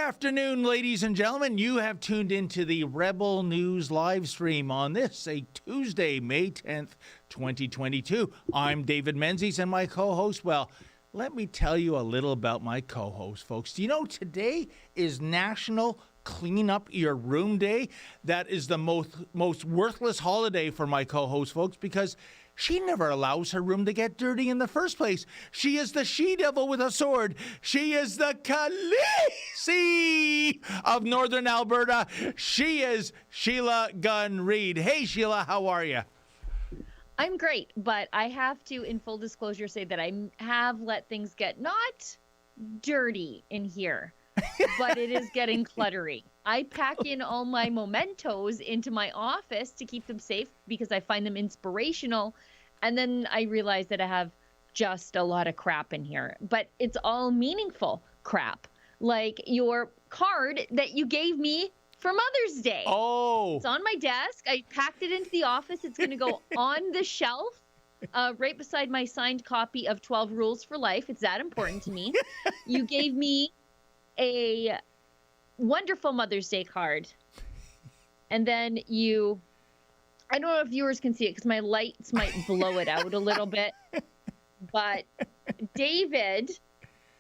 afternoon, ladies and gentlemen. You have tuned into the Rebel News live stream on this, a Tuesday, May 10th, 2022. I'm David Menzies, and my co-host, well, let me tell you a little about my co-host, folks. Do you know today is National Clean Up Your Room Day? That is the most worthless holiday for my co-host, folks, because she never allows her room to get dirty in the first place. She is the she-devil with a sword. She is the Khaleesi of Northern Alberta. She is Sheila Gunn Reid. Hey, Sheila, how are you? I'm great, but I have to, in full disclosure, say that I have let things get not dirty in here, but it is getting cluttery. I pack in all my mementos into my office to keep them safe because I find them inspirational. And then I realize that I have just a lot of crap in here, but it's all meaningful crap. Like your card that you gave me for Mother's Day. Oh. It's on my desk. I packed it into the office. It's going to go on the shelf right beside my signed copy of 12 Rules for Life. It's that important to me. You gave me a wonderful Mother's Day card. And then I don't know if viewers can see it because my lights might blow it out a little bit. But David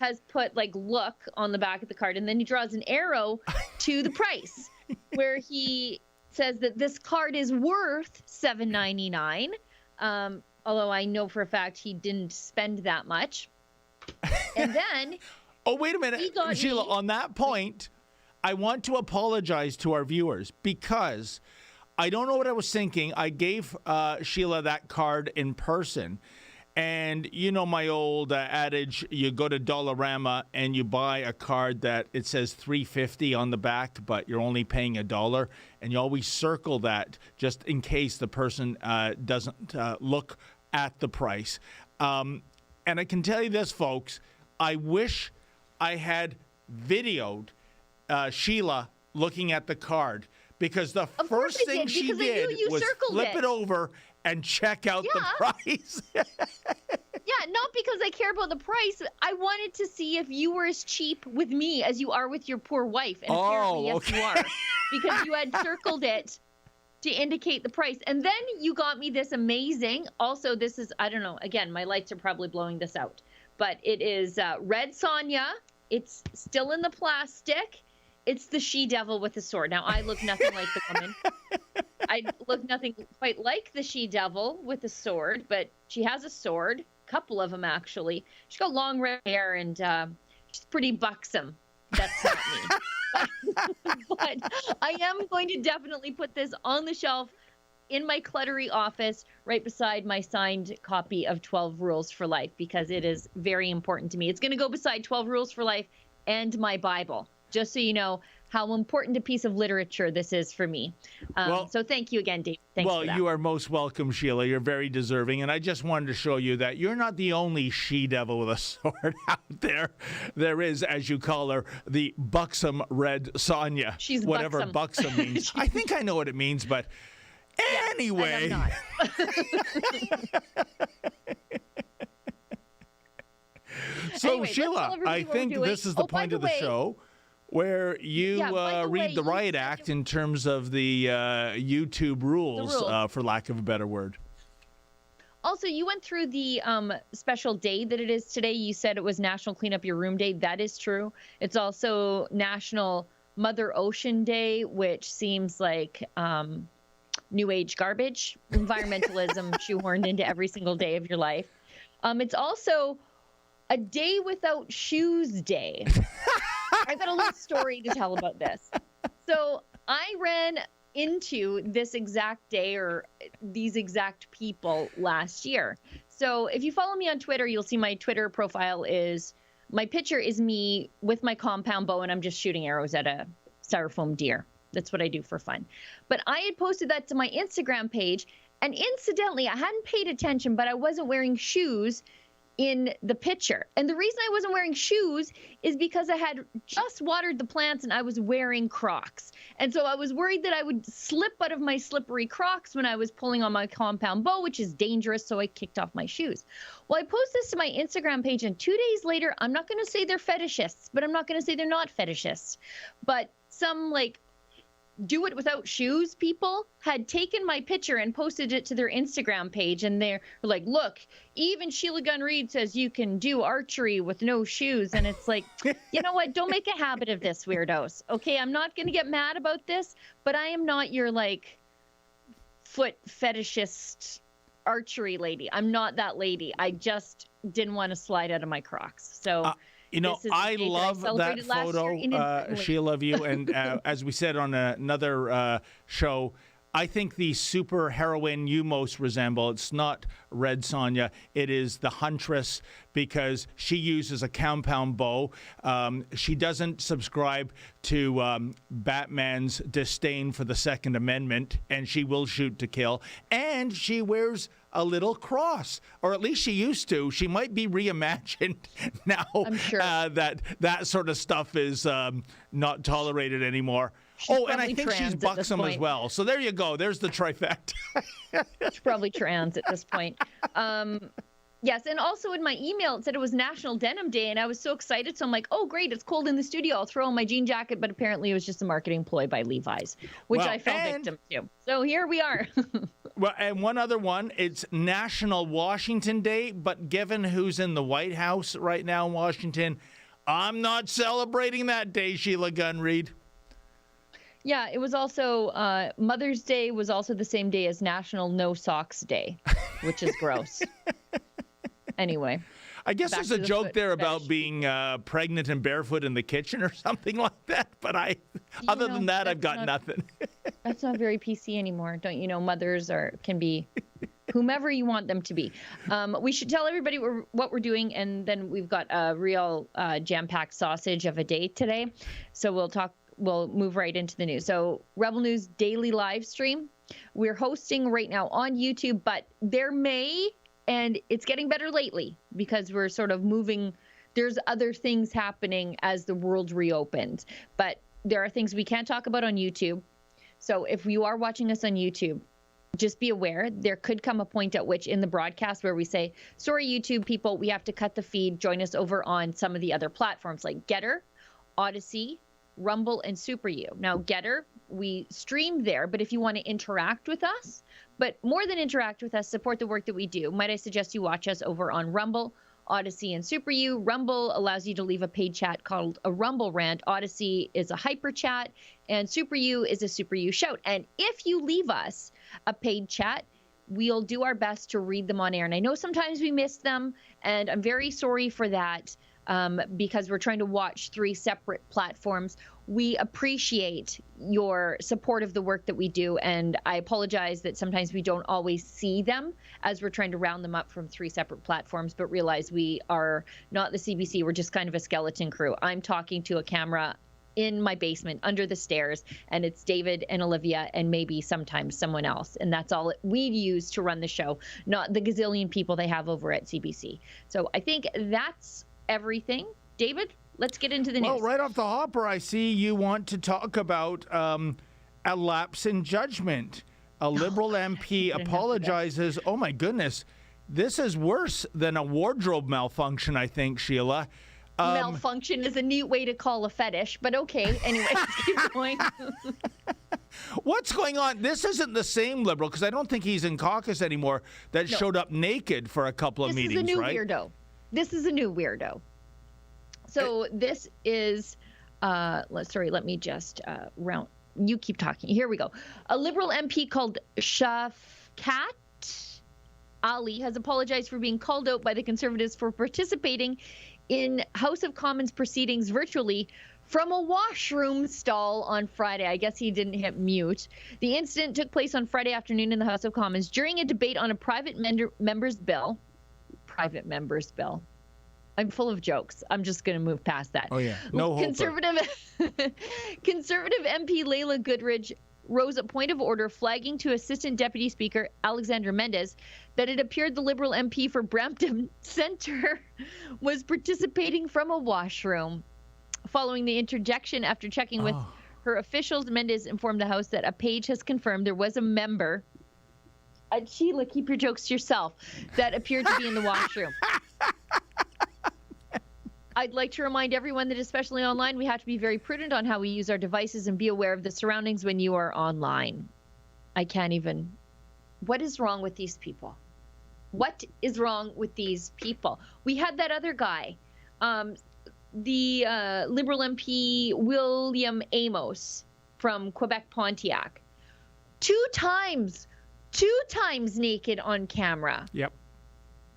has put look on the back of the card, and then he draws an arrow to the price where he says that this card is worth $7.99. Although I know for a fact he didn't spend that much. And then oh, wait a minute, Sheila, on that point, I want to apologize to our viewers because I don't know what I was thinking. I gave Sheila that card in person. And you know my old adage, you go to Dollarama and you buy a card that it says $3.50 on the back, but you're only paying $1. And you always circle that just in case the person doesn't look at the price. And I can tell you this, folks, I wish I had videoed Sheila looking at the card, because the first thing she did was flip it over and check out the price. Yeah, not because I care about the price. I wanted to see if you were as cheap with me as you are with your poor wife. And apparently, yes, you are. Because you had circled it to indicate the price. And then you got me this amazing, also this is, I don't know, again, my lights are probably blowing this out, but it is Red Sonja. It's still in the plastic. It's the she-devil with a sword. Now, I look nothing like the woman. I look nothing quite like the she-devil with a sword, but she has a sword, a couple of them, actually. She's got long red hair, and she's pretty buxom. That's not me. But I am going to definitely put this on the shelf in my cluttery office right beside my signed copy of 12 Rules for Life, because it is very important to me. It's going to go beside 12 Rules for Life and my Bible, just so you know how important a piece of literature this is for me. So thank you again, Dave. Thanks for that. You are most welcome, Sheila. You're very deserving. And I just wanted to show you that you're not the only she-devil with a sword out there. There is, as you call her, the buxom Red Sonja. She's whatever buxom means. I think I know what it means, but anyway. I So, anyway, Sheila, I think this is the point of the show where you read the riot act in terms of the YouTube rules, for lack of a better word. Also, you went through the special day that it is today. You said it was National Clean Up Your Room Day. That is true. It's also National Mother Ocean Day, which seems like new age garbage, environmentalism shoehorned into every single day of your life. It's also a day without shoes day. I've got a little story to tell about this. So I ran into this exact day or these exact people last year. So if you follow me on Twitter, you'll see my Twitter profile is, my picture is me with my compound bow, and I'm just shooting arrows at a styrofoam deer. That's what I do for fun. But I had posted that to my Instagram page, and incidentally, I hadn't paid attention, but I wasn't wearing shoes in the picture. And the reason I wasn't wearing shoes is because I had just watered the plants and I was wearing Crocs. And so I was worried that I would slip out of my slippery Crocs when I was pulling on my compound bow, which is dangerous, so I kicked off my shoes. Well, I post this to my Instagram page, and 2 days later, I'm not going to say they're fetishists, but I'm not going to say they're not fetishists. But some, like, do it without shoes people had taken my picture and posted it to their Instagram page, and they're like, look, even Sheila Gunn Reid says you can do archery with no shoes. And it's like, you know what, don't make a habit of this, weirdos. Okay, I'm not going to get mad about this, but I am not your like foot fetishist archery lady. I'm not that lady. I just didn't want to slide out of my Crocs. So you know, I love that photo, Sheila, of you. And as we said on another show, I think the super heroine you most resemble, it's not Red Sonja, it is the Huntress, because she uses a compound bow. She doesn't subscribe to Batman's disdain for the Second Amendment, and she will shoot to kill. And she wears a little cross, or at least she used to. She might be reimagined now. I'm sure that sort of stuff is not tolerated anymore. And I think she's buxom as well. So there you go. There's the trifecta. She's probably trans at this point. Yes, and also in my email, it said it was National Denim Day, and I was so excited. So I'm like, oh, great, it's cold in the studio. I'll throw on my jean jacket. But apparently it was just a marketing ploy by Levi's, which I fell victim to. So here we are. Well, and one other one, it's National Washington Day, but given who's in the White House right now in Washington, I'm not celebrating that day, Sheila Gunn Reid. Yeah, it was also Mother's Day was also the same day as National No Socks Day, which is gross. Anyway. I guess there's a joke there about being pregnant and barefoot in the kitchen or something like that. But other than that, I've got nothing. That's not very PC anymore. Don't you know? Mothers can be whomever you want them to be. We should tell everybody what we're doing, and then we've got a real jam-packed sausage of a day today. So we'll move right into the news. So Rebel News daily live stream. We're hosting right now on YouTube, but and it's getting better lately because we're sort of moving. There's other things happening as the world reopens, but there are things we can't talk about on YouTube. So if you are watching us on YouTube, just be aware there could come a point at which in the broadcast where we say, sorry, YouTube people, we have to cut the feed. Join us over on some of the other platforms like Getter, Odyssey, Rumble, and SuperU. Now, Getter, we stream there, but if you want to interact with us, but more than interact with us, support the work that we do, might I suggest you watch us over on Rumble, Odyssey, and SuperU. Rumble allows you to leave a paid chat called a Rumble rant. Odyssey is a hyper chat, and SuperU is a SuperU shout. And if you leave us a paid chat, we'll do our best to read them on air. And I know sometimes we miss them, and I'm very sorry for that. Because we're trying to watch 3 separate platforms. We appreciate your support of the work that we do, and I apologize that sometimes we don't always see them as we're trying to round them up from 3 separate platforms, but realize we are not the CBC. We're just kind of a skeleton crew. I'm talking to a camera in my basement under the stairs, and it's David and Olivia and maybe sometimes someone else, and that's all we use to run the show, not the gazillion people they have over at CBC. So I think that's everything. David, let's get into the news. Well, right off the hopper, I see you want to talk about a lapse in judgment. A Liberal MP apologizes. Oh, my goodness. This is worse than a wardrobe malfunction, I think, Sheila. Malfunction is a neat way to call a fetish, but okay. Anyway, let's keep going. What's going on? This isn't the same Liberal, because I don't think he's in caucus anymore, that showed up naked for a couple of meetings, right? This is a new weirdo. This is a new weirdo. So this is, let me just round. You keep talking. Here we go. A Liberal MP called Shafkat Ali has apologized for being called out by the Conservatives for participating in House of Commons proceedings virtually from a washroom stall on Friday. I guess he didn't hit mute. The incident took place on Friday afternoon in the House of Commons during a debate on a private member's bill. Private member's bill. I'm full of jokes. I'm just going to move past that. Oh, yeah. No hope. Conservative MP Leila Goodridge rose a point of order flagging to Assistant Deputy Speaker Alexander Menzies that it appeared the Liberal MP for Brampton Centre was participating from a washroom. Following the interjection, after checking with her officials, Menzies informed the House that a page has confirmed there was a member, Sheila, keep your jokes to yourself, that appeared to be in the washroom. I'd like to remind everyone that, especially online, we have to be very prudent on how we use our devices and be aware of the surroundings when you are online. I can't even. What is wrong with these people? What is wrong with these people? We had that other guy, the Liberal MP William Amos from Quebec Pontiac, two times naked on camera. Yep.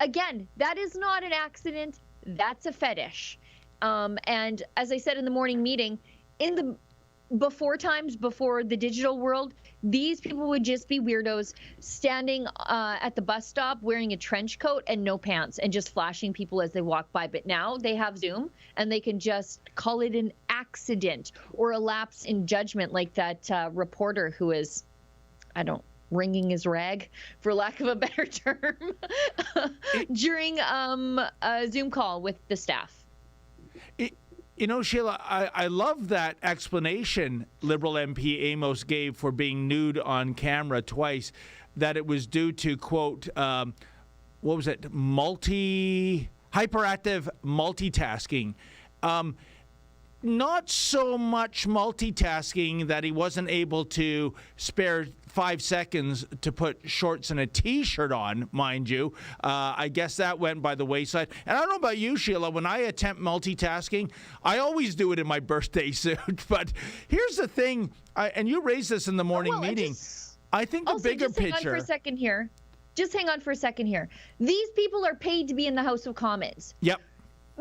Again, that is not an accident. That's a fetish. And as I said in the morning meeting, in the before the digital world, these people would just be weirdos standing at the bus stop wearing a trench coat and no pants and just flashing people as they walk by. But now they have Zoom and they can just call it an accident or a lapse in judgment, like that reporter who is, wringing his rag, for lack of a better term, during a Zoom call with the staff. Sheila, I love that explanation Liberal MP Amos gave for being nude on camera twice, that it was due to, quote, what was it, hyperactive multitasking. Not so much multitasking that he wasn't able to spare 5 seconds to put shorts and a T-shirt on, mind you. I guess that went by the wayside. And I don't know about you, Sheila. When I attempt multitasking, I always do it in my birthday suit. But here's the thing, and you raised this in the morning meeting. I think the bigger picture. Hang on for a second here. Just hang on for a second here. These people are paid to be in the House of Commons. Yep.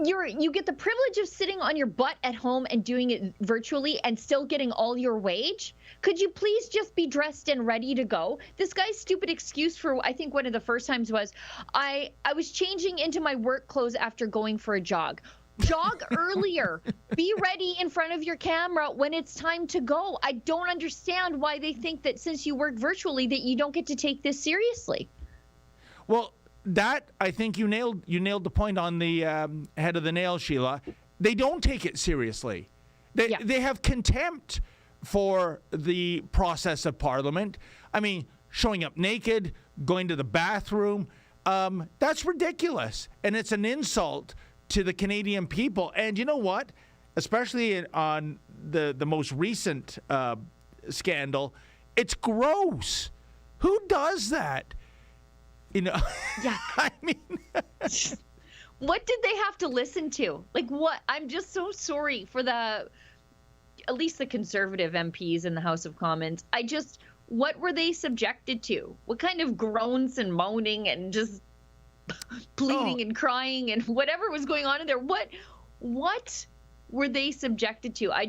You get the privilege of sitting on your butt at home and doing it virtually and still getting all your wage. Could you please just be dressed and ready to go? This guy's stupid excuse for, I think one of the first times was, I was changing into my work clothes after going for a jog. Jog earlier. Be ready in front of your camera when it's time to go. I don't understand why they think that since you work virtually that you don't get to take this seriously. Well, that, I think you nailed the point on the head of the nail, Sheila. They don't take it seriously. They have contempt for the process of Parliament. I mean, showing up naked, going to the bathroom, that's ridiculous. And it's an insult to the Canadian people. And you know what? Especially on the most recent scandal, it's gross. Who does that? Yeah. I mean, what did they have to listen to? Like, what? I'm just so sorry for at least the Conservative MPs in the House of Commons. What were they subjected to? What kind of groans and moaning and just pleading and crying and whatever was going on in there? What were they subjected to? I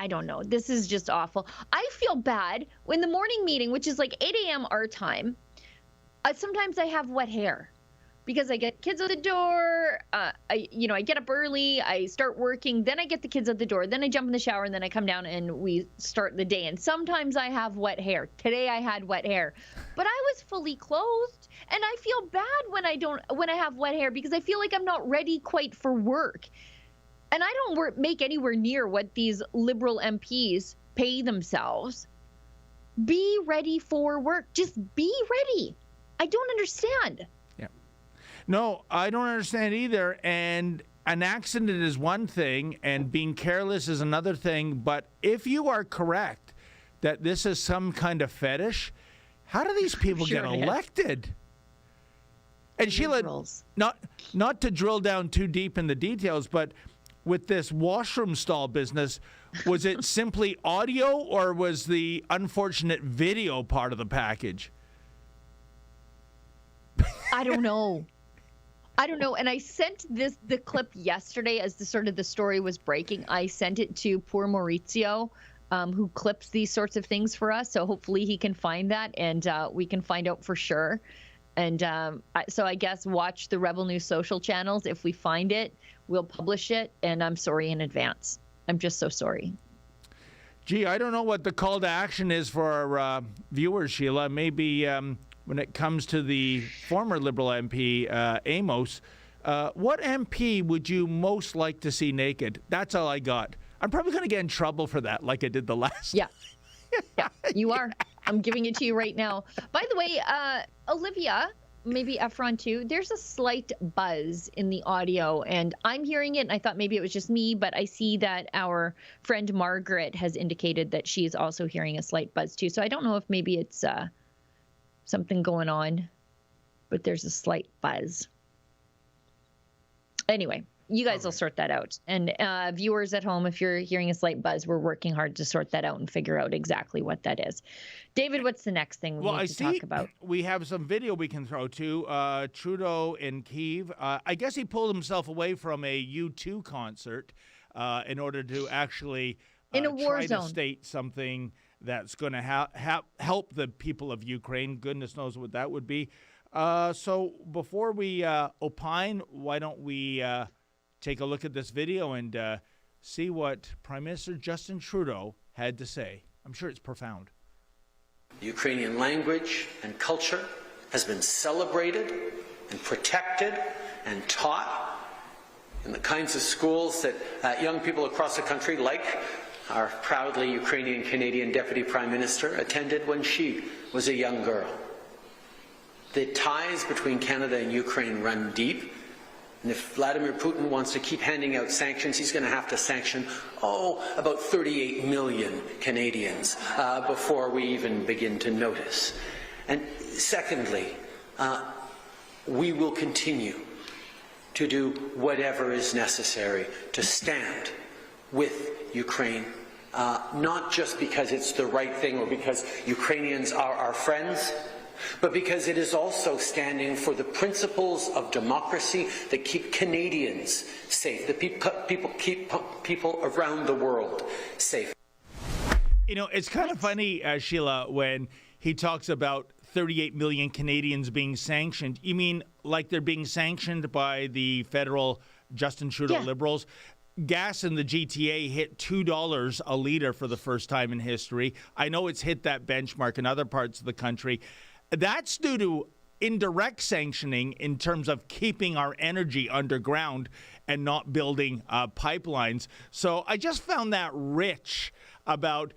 don't know. This is just awful. I feel bad when the morning meeting, which is like 8 a.m. our time, sometimes I have wet hair because I get kids at the door. I get up early, I start working, then I get the kids at the door, then I jump in the shower, and then I come down and we start the day. And sometimes I have wet hair. Today I had wet hair, but I was fully clothed, and I feel bad when I have wet hair because I feel like I'm not ready quite for work. And I don't make anywhere near what these Liberal MPs pay themselves. Be ready for work. Just be ready. I don't understand. Yeah. No, I don't understand either. And an accident is one thing and being careless is another thing. But if you are correct that this is some kind of fetish, how do these people get elected? And Sheila, not to drill down too deep in the details, but with this washroom stall business, was it simply audio or was the unfortunate video part of the package? I don't know. And I sent the clip yesterday as the story was breaking. I sent it to poor Maurizio, who clips these sorts of things for us. So hopefully he can find that and we can find out for sure. And so I guess watch the Rebel News social channels. If we find it, we'll publish it. And I'm sorry in advance. I'm just so sorry. Gee, I don't know what the call to action is for our viewers, Sheila. Maybe when it comes to the former Liberal MP, Amos, what MP would you most like to see naked? That's all I got. I'm probably going to get in trouble for that, like I did the last. Yeah. Yeah, you are. I'm giving it to you right now. By the way, Olivia, maybe Efron too, there's a slight buzz in the audio, and I'm hearing it, and I thought maybe it was just me, but I see that our friend Margaret has indicated that she is also hearing a slight buzz too. So I don't know if maybe it's something going on, but there's a slight buzz. Anyway, you guys will sort that out. And viewers at home, if you're hearing a slight buzz, we're working hard to sort that out and figure out exactly what that is. David, what's the next thing we need to talk about? We have some video we can throw to Trudeau in Kyiv. I guess he pulled himself away from a U2 concert in order to actually in a war try zone. to state something that's going to help the people of Ukraine. Goodness knows what that would be. So before we opine, why don't we take a look at this video and see what Prime Minister Justin Trudeau had to say. I'm sure it's profound. The Ukrainian language and culture has been celebrated and protected and taught in the kinds of schools that young people across the country, like our proudly Ukrainian-Canadian Deputy Prime Minister, attended when she was a young girl. The ties between Canada and Ukraine run deep. And if Vladimir Putin wants to keep handing out sanctions, he's going to have to sanction, about 38 million Canadians before we even begin to notice. And secondly, we will continue to do whatever is necessary to stand with Ukraine, not just because it's the right thing or because Ukrainians are our friends, but because it is also standing for the principles of democracy that keep Canadians safe, that keep people around the world safe. You know, it's kind of funny, Sheila, when he talks about 38 million Canadians being sanctioned. You mean like they're being sanctioned by the federal Justin Trudeau Liberals? Gas in the GTA hit $2 a litre for the first time in history. I know it's hit that benchmark in other parts of the country. That's due to indirect sanctioning in terms of keeping our energy underground and not building pipelines. So I just found that rich about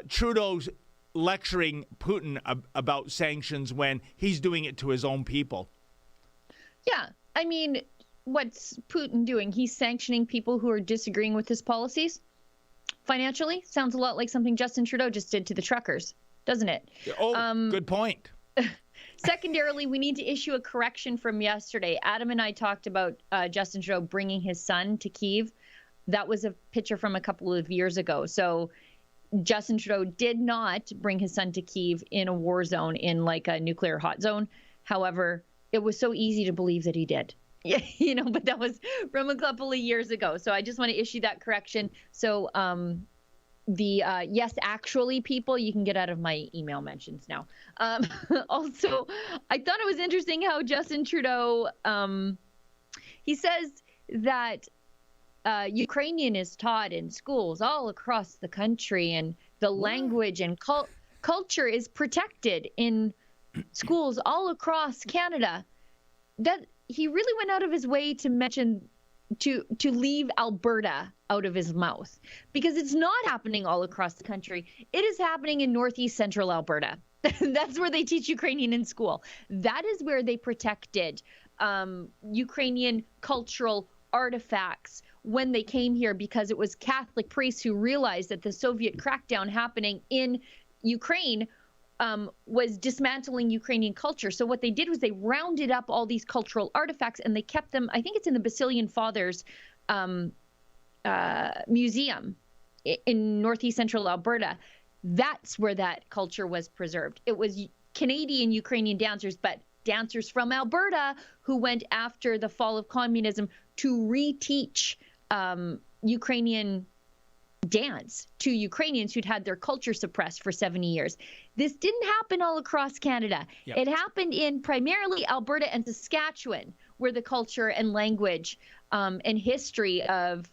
Trudeau's lecturing Putin about sanctions when he's doing it to his own people. Yeah, I mean, what's Putin doing? He's sanctioning people who are disagreeing with his policies financially. Sounds a lot like something Justin Trudeau just did to the truckers, doesn't it? Good point. Secondarily, we need to issue a correction from yesterday. Adam and I talked about Justin Trudeau bringing his son to Kyiv. That was a picture from a couple of years ago. So Justin Trudeau did not bring his son to Kyiv in a war zone, in like a nuclear hot zone. However, it was so easy to believe that he did. Yeah, but that was from a couple of years ago. So I just want to issue that correction. So the yes, actually people, you can get out of my email mentions now. Also, I thought it was interesting how Justin Trudeau, he says that Ukrainian is taught in schools all across the country, and the language and culture is protected in schools all across Canada. That he really went out of his way to mention, to leave Alberta out of his mouth, because it's not happening all across the country. It is happening in northeast central Alberta. That's where they teach Ukrainian in school. That is where they protected Ukrainian cultural artifacts when they came here, because it was Catholic priests who realized that the Soviet crackdown happening in Ukraine was dismantling Ukrainian culture. So what they did was they rounded up all these cultural artifacts and they kept them, I think it's in the Basilian Fathers museum in northeast central Alberta. That's where that culture was preserved. It was Canadian Ukrainian dancers, but dancers from Alberta who went after the fall of communism to reteach Ukrainian dance to Ukrainians who'd had their culture suppressed for 70 years. This didn't happen all across Canada. Yep. It happened in primarily Alberta and Saskatchewan, where the culture and language and history of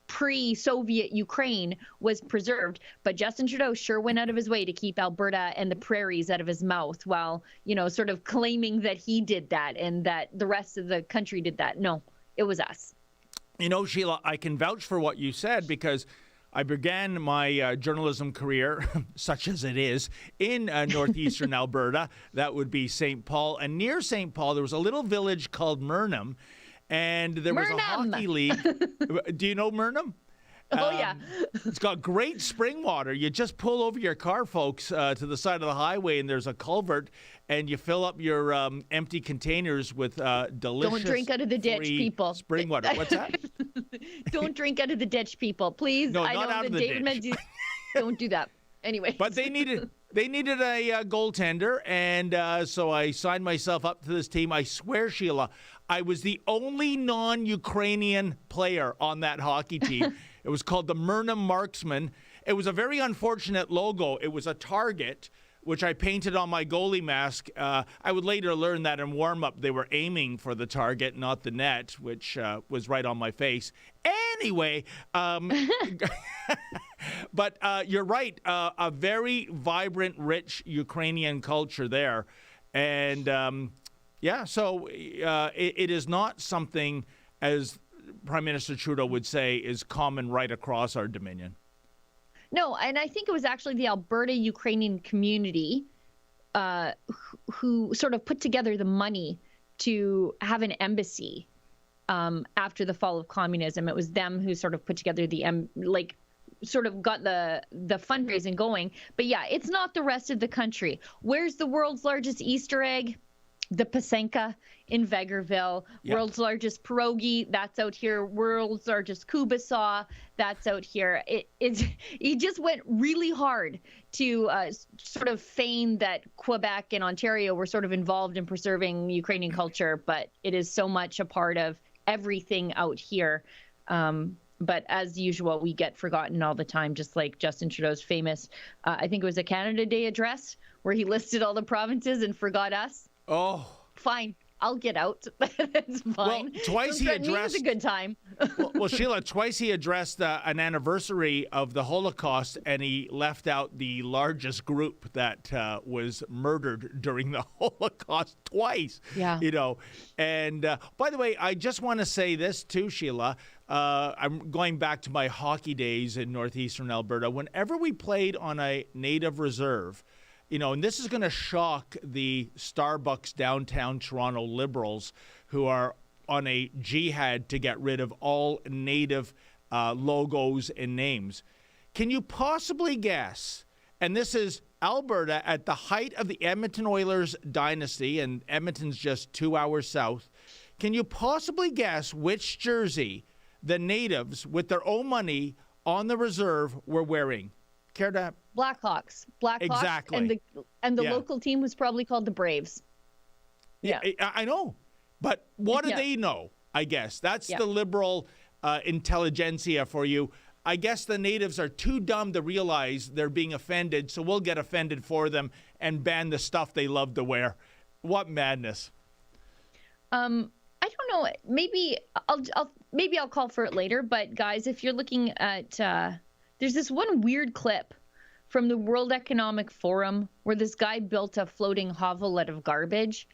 pre-Soviet Ukraine was preserved, but Justin Trudeau sure went out of his way to keep Alberta and the prairies out of his mouth while, sort of claiming that he did that and that the rest of the country did that. No, it was us. Sheila, I can vouch for what you said because I began my journalism career, such as it is, in northeastern Alberta. That would be St. Paul. And near St. Paul, there was a little village called Murnham, and there was a hockey league. Do you know Murnham? Oh, yeah. It's got great spring water. You just pull over your car, folks, to the side of the highway, and there's a culvert, and you fill up your empty containers with delicious. Don't drink out of the ditch, people. Spring water. What's that? Don't drink out of the ditch, people. Please. No, not out of the ditch. Menzies, don't do that. Anyway. But they needed a goaltender, and so I signed myself up to this team. I swear, Sheila, I was the only non-Ukrainian player on that hockey team. It was called the Murnham Marksmen. It was a very unfortunate logo. It was a target, which I painted on my goalie mask. I would later learn that in warm-up they were aiming for the target, not the net, which was right on my face. Anyway, but you're right. A very vibrant, rich Ukrainian culture there. And, so it is not something, as Prime Minister Trudeau would say, is common right across our Dominion. No, and I think it was actually the Alberta Ukrainian community who sort of put together the money to have an embassy after the fall of communism. It was them who sort of put together sort of got the fundraising going. But yeah, it's not the rest of the country. Where's the world's largest Easter egg? The Pasenka in Vegreville. Yep. World's largest pierogi, that's out here. World's largest kubassaw, that's out here. He just went really hard to sort of feign that Quebec and Ontario were sort of involved in preserving Ukrainian culture, but it is so much a part of everything out here. But as usual, we get forgotten all the time, just like Justin Trudeau's famous, I think it was a Canada Day address, where he listed all the provinces and forgot us. Oh. Fine. I'll get out. That's fine. Well, twice he addressed. It was a good time. well, Sheila, twice he addressed an anniversary of the Holocaust, and he left out the largest group that was murdered during the Holocaust twice. Yeah. And by the way, I just want to say this too, Sheila. I'm going back to my hockey days in northeastern Alberta. Whenever we played on a native reserve, and this is going to shock the Starbucks downtown Toronto liberals who are on a jihad to get rid of all native logos and names. Can you possibly guess, and this is Alberta at the height of the Edmonton Oilers dynasty, and Edmonton's just 2 hours south, can you possibly guess which jersey the natives with their own money on the reserve were wearing? Care to? Blackhawks. Exactly. And the local team was probably called the Braves. Yeah, I know. But what do they know? I guess that's the liberal intelligentsia for you. I guess the natives are too dumb to realize they're being offended, so we'll get offended for them and ban the stuff they love to wear. What madness! I don't know. Maybe I'll call for it later. But guys, if you're looking at there's this one weird clip from the World Economic Forum where this guy built a floating hovel out of garbage.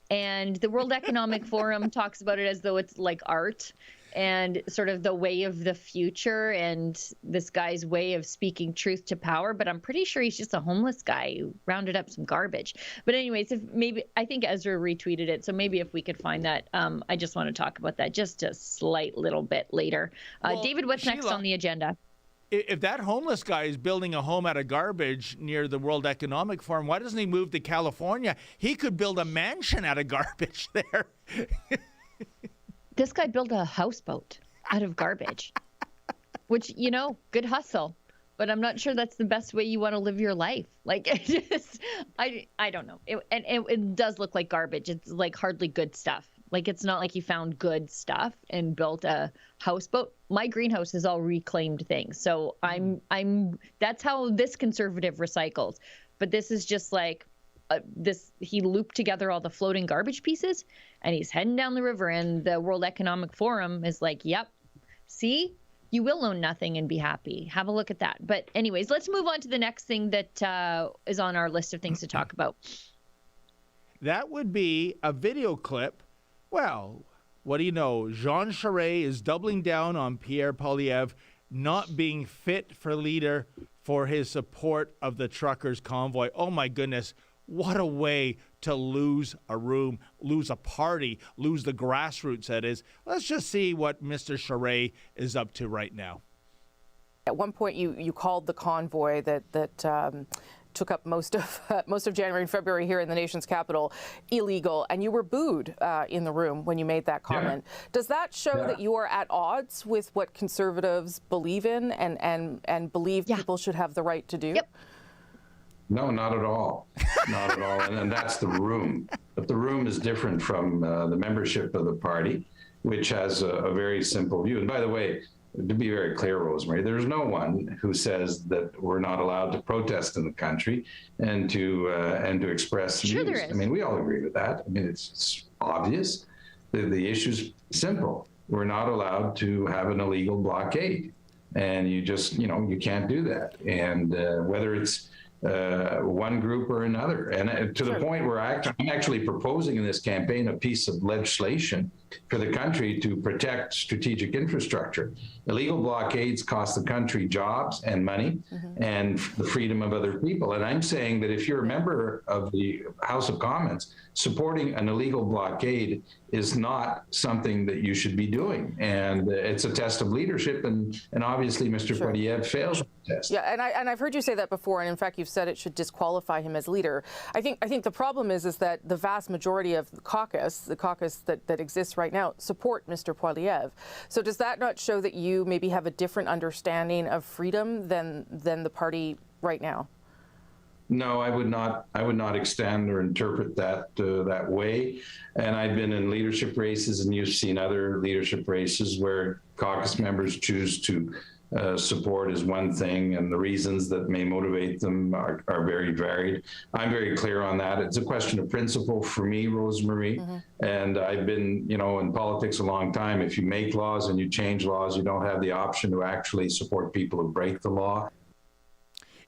And the World Economic Forum talks about it as though it's like art and sort of the way of the future and this guy's way of speaking truth to power. But I'm pretty sure he's just a homeless guy who rounded up some garbage. But anyways, I think Ezra retweeted it. So maybe if we could find that, I just want to talk about that just a slight little bit later. Well, David, what's Sheila, next on the agenda? If that homeless guy is building a home out of garbage near the World Economic Forum, why doesn't he move to California? He could build a mansion out of garbage there. This guy built a houseboat out of garbage, which, good hustle. But I'm not sure that's the best way you want to live your life. I don't know. It does look like garbage. It's like hardly good stuff. Like, it's not like he found good stuff and built a houseboat. My greenhouse is all reclaimed things. So that's how this conservative recycles. But this is just like he looped together all the floating garbage pieces and he's heading down the river, and the World Economic Forum is like, yep, see, you will own nothing and be happy. Have a look at that. But anyways, let's move on to the next thing that is on our list of things to talk about. That would be a video clip. Well, what do you know? Jean Charest is doubling down on Pierre Poilievre not being fit for leader for his support of the truckers' convoy. Oh, my goodness. What a way to lose a room, lose a party, lose the grassroots, that is. Let's just see what Mr. Charest is up to right now. At one point, you called the convoy that took up most of January and February here in the nation's capital illegal, and you were booed in the room when you made that comment. Yeah. Does that show that you are at odds with what conservatives believe in and believe people should have the right to do? Yep. No, not at all. Not at all. And that's the room. But the room is different from the membership of the party, which has a very simple view. And by the way, to be very clear, Rosemary, there's no one who says that we're not allowed to protest in the country and to express views. There is. I mean, we all agree with that. I mean, it's obvious. The issue's simple. We're not allowed to have an illegal blockade, and you just, you can't do that. And whether it's one group or another, and to the point where I'm actually proposing in this campaign a piece of legislation for the country to protect strategic infrastructure. Illegal blockades cost the country jobs and money and the freedom of other people. And I'm saying that if you're a member of the House of Commons, supporting an illegal blockade is not something that you should be doing. And it's a test of leadership, and obviously Mr. Poilievre fails the test. Yeah, and I've heard you say that before, and in fact you've said it should disqualify him as leader. I think the problem is that the vast majority of the caucus that exists right now, support Mr. Poilievre. So does that not show that you maybe have a different understanding of freedom than the party right now? No, I would not extend or interpret that that way. And I've been in leadership races, and you've seen other leadership races where caucus members choose to support is one thing, and the reasons that may motivate them are very varied. I'm very clear on that. It's a question of principle for me, Rosemary. And I've been, in politics a long time. If you make laws and you change laws, you don't have the option to actually support people who break the law.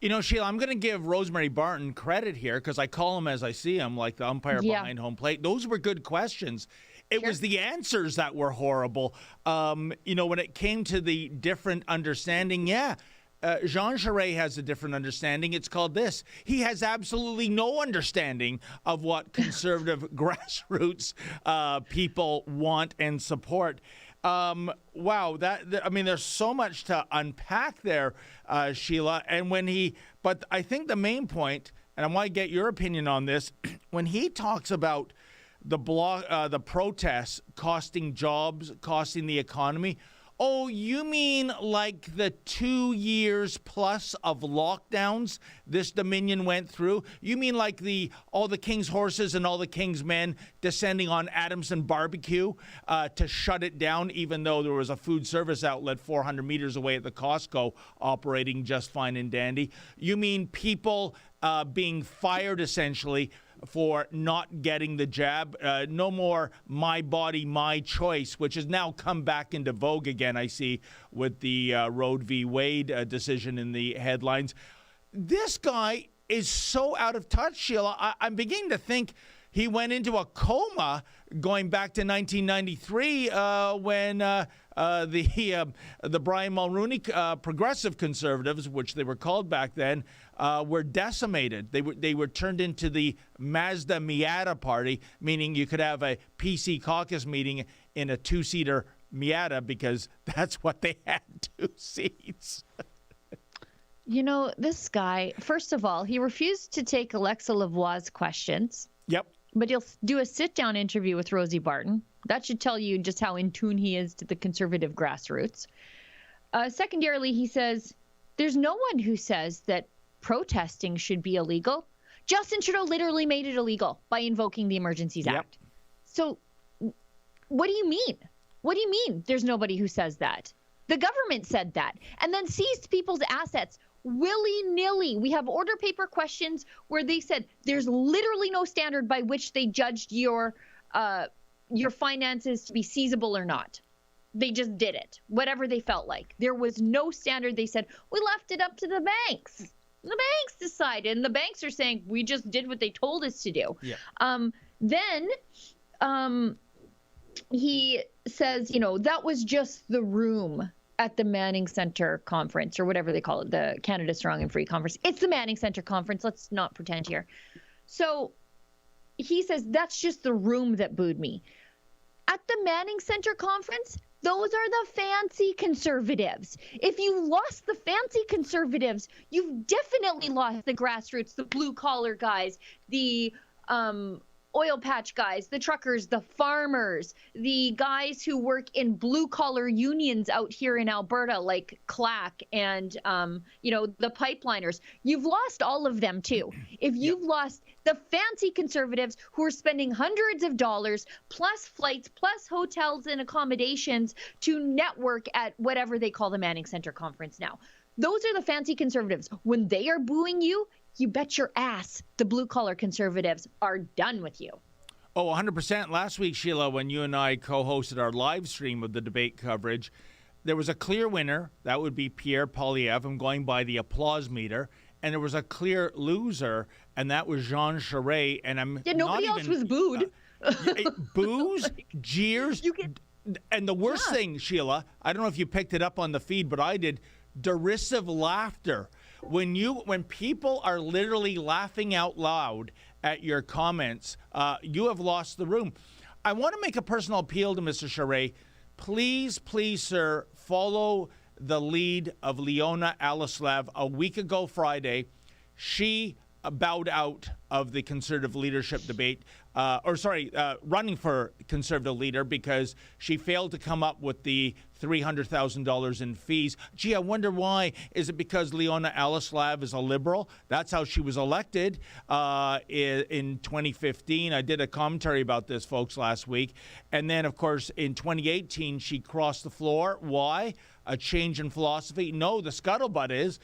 Sheila, I'm going to give Rosemary Barton credit here because I call him as I see him, like the umpire behind home plate. Those were good questions. It was the answers that were horrible. When it came to the different understanding, Jean Charest has a different understanding. It's called this. He has absolutely no understanding of what conservative grassroots people want and support. Wow, there's so much to unpack there, Sheila. And but I think the main point, and I want to get your opinion on this, when he talks about the protests costing jobs, costing the economy. Oh, you mean like the 2 years plus of lockdowns this Dominion went through? You mean like all the King's horses and all the King's men descending on Adamson Barbecue to shut it down, even though there was a food service outlet 400 meters away at the Costco operating just fine and dandy? You mean people being fired essentially for not getting the jab? No more my body, my choice, which has now come back into vogue again, I see, with the Roe v. Wade decision in the headlines. This guy is so out of touch, Sheila. I'm beginning to think he went into a coma going back to 1993 when the Brian Mulroney progressive conservatives, which they were called back then, were decimated. They were turned into the Mazda Miata party, meaning you could have a PC caucus meeting in a two-seater Miata because that's what they had, 2 seats. This guy, first of all, he refused to take Alexa Lavoie's questions. Yep. But he'll do a sit-down interview with Rosie Barton. That should tell you just how in tune he is to the conservative grassroots. Secondarily, he says, there's no one who says that protesting should be illegal. Justin Trudeau literally made it illegal by invoking the Emergencies Act. So what do you mean? What do you mean there's nobody who says that? The government said that and then seized people's assets willy-nilly. We have order paper questions where they said there's literally no standard by which they judged your finances to be seizable or not. They just did it, whatever they felt like. There was no standard. They said, we left it up to the banks. The banks decided, and the banks are saying, we just did what they told us to do. Yeah. Then he says, that was just the room at the Manning Center conference, or whatever they call it, the Canada Strong and Free conference. It's the Manning Center conference. Let's not pretend here. So he says, that's just the room that booed me. At the Manning Center conference, those are the fancy conservatives. If you lost the fancy conservatives, you've definitely lost the grassroots, the blue-collar guys, the oil patch guys, the truckers, the farmers, the guys who work in blue-collar unions out here in Alberta, like CLAC and, the pipeliners. You've lost all of them, too. If you've lost the fancy conservatives who are spending hundreds of dollars, plus flights, plus hotels and accommodations to network at whatever they call the Manning Center conference now. Those are the fancy conservatives. When they are booing you, you bet your ass the blue-collar conservatives are done with you. Oh, 100%. Last week, Sheila, when you and I co-hosted our live stream of the debate coverage, there was a clear winner. That would be Pierre Poilievre. I'm going by the applause meter. And there was a clear loser, and that was Jean Charest. And nobody else was booed. Boos, jeers. And the worst thing, Sheila, I don't know if you picked it up on the feed, but I did, derisive laughter. When people are literally laughing out loud at your comments, you have lost the room. I want to make a personal appeal to Mr. Charest. Please, sir, follow the lead of Leona Alislev. A week ago Friday, she bowed out of the Conservative leadership debate, running for Conservative leader because she failed to come up with the $300,000 in fees. Gee, I wonder why. Is it because Leona Alislev is a Liberal? That's how she was elected in 2015. I did a commentary about this, folks, last week. And then, of course, in 2018, she crossed the floor. Why? A change in philosophy? No, the scuttlebutt is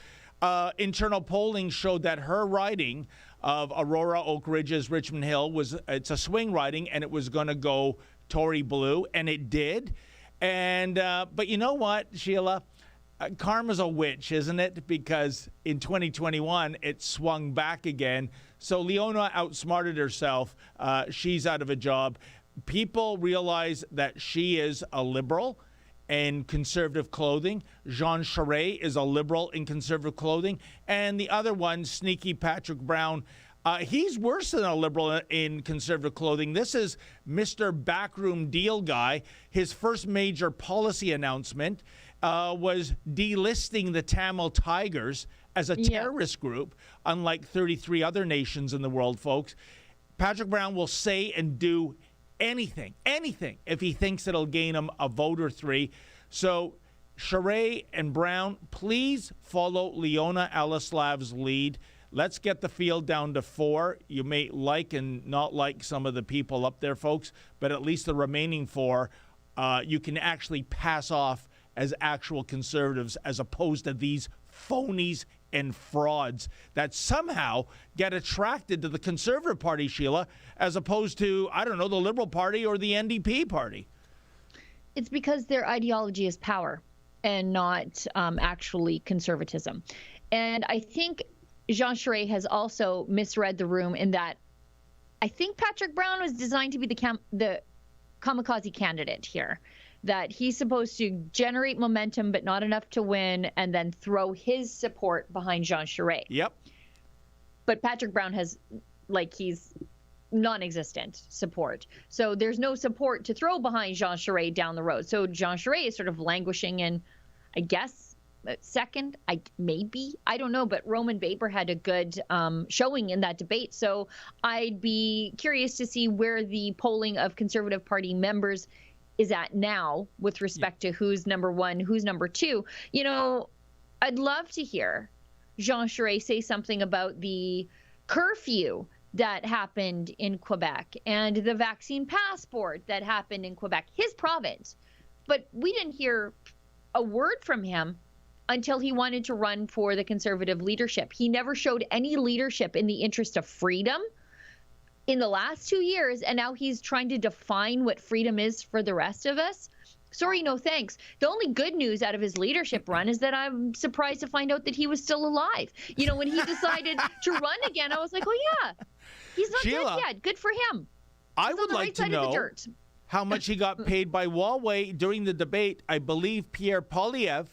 internal polling showed that her riding of Aurora, Oak Ridges, Richmond Hill it's a swing riding, and it was going to go Tory blue, and it did. And but you know what, Sheila? Karma's a witch, isn't it? Because in 2021, it swung back again. So Leona outsmarted herself. She's out of a job. People realize that she is a Liberal in conservative clothing. Jean Charest is a Liberal in conservative clothing. And the other one, sneaky Patrick Brown, he's worse than a Liberal in conservative clothing. This is Mr. Backroom Deal guy. His first major policy announcement was delisting the Tamil Tigers as a terrorist group, unlike 33 other nations in the world, folks. Patrick Brown will say and do anything, if he thinks it'll gain him a vote or three. So Charest and Brown, please follow Leona Alislev's lead. Let's get the field down to 4. You may like and not like some of the people up there, folks, but at least the remaining 4, you can actually pass off as actual conservatives as opposed to these phonies and frauds that somehow get attracted to the Conservative Party, Sheila, as opposed to, I don't know, the Liberal Party or the NDP Party. It's because their ideology is power and not actually conservatism. And I think Jean Charest has also misread the room in that I think Patrick Brown was designed to be the kamikaze candidate here, that he's supposed to generate momentum but not enough to win and then throw his support behind Jean Charest. Yep. But Patrick Brown has, he's non-existent support. So there's no support to throw behind Jean Charest down the road. So Jean Charest is sort of languishing in, I guess, second, I don't know, but Roman Baber had a good showing in that debate. So I'd be curious to see where the polling of Conservative Party members is at now with respect to who's number 1, who's number 2. I'd love to hear Jean Charest say something about the curfew that happened in Quebec and the vaccine passport that happened in Quebec, his province. But we didn't hear a word from him until he wanted to run for the Conservative leadership. He never showed any leadership in the interest of freedom in the last 2 years, and now he's trying to define what freedom is for the rest of us. sorry, no thanks. The only good news out of his leadership run is that I'm surprised to find out that he was still alive. You know, when he decided to run again, I was like, oh yeah, he's not Sheila, dead yet. Good for him. I would like to know how much he got paid by Huawei during the debate. I believe Pierre Poilievre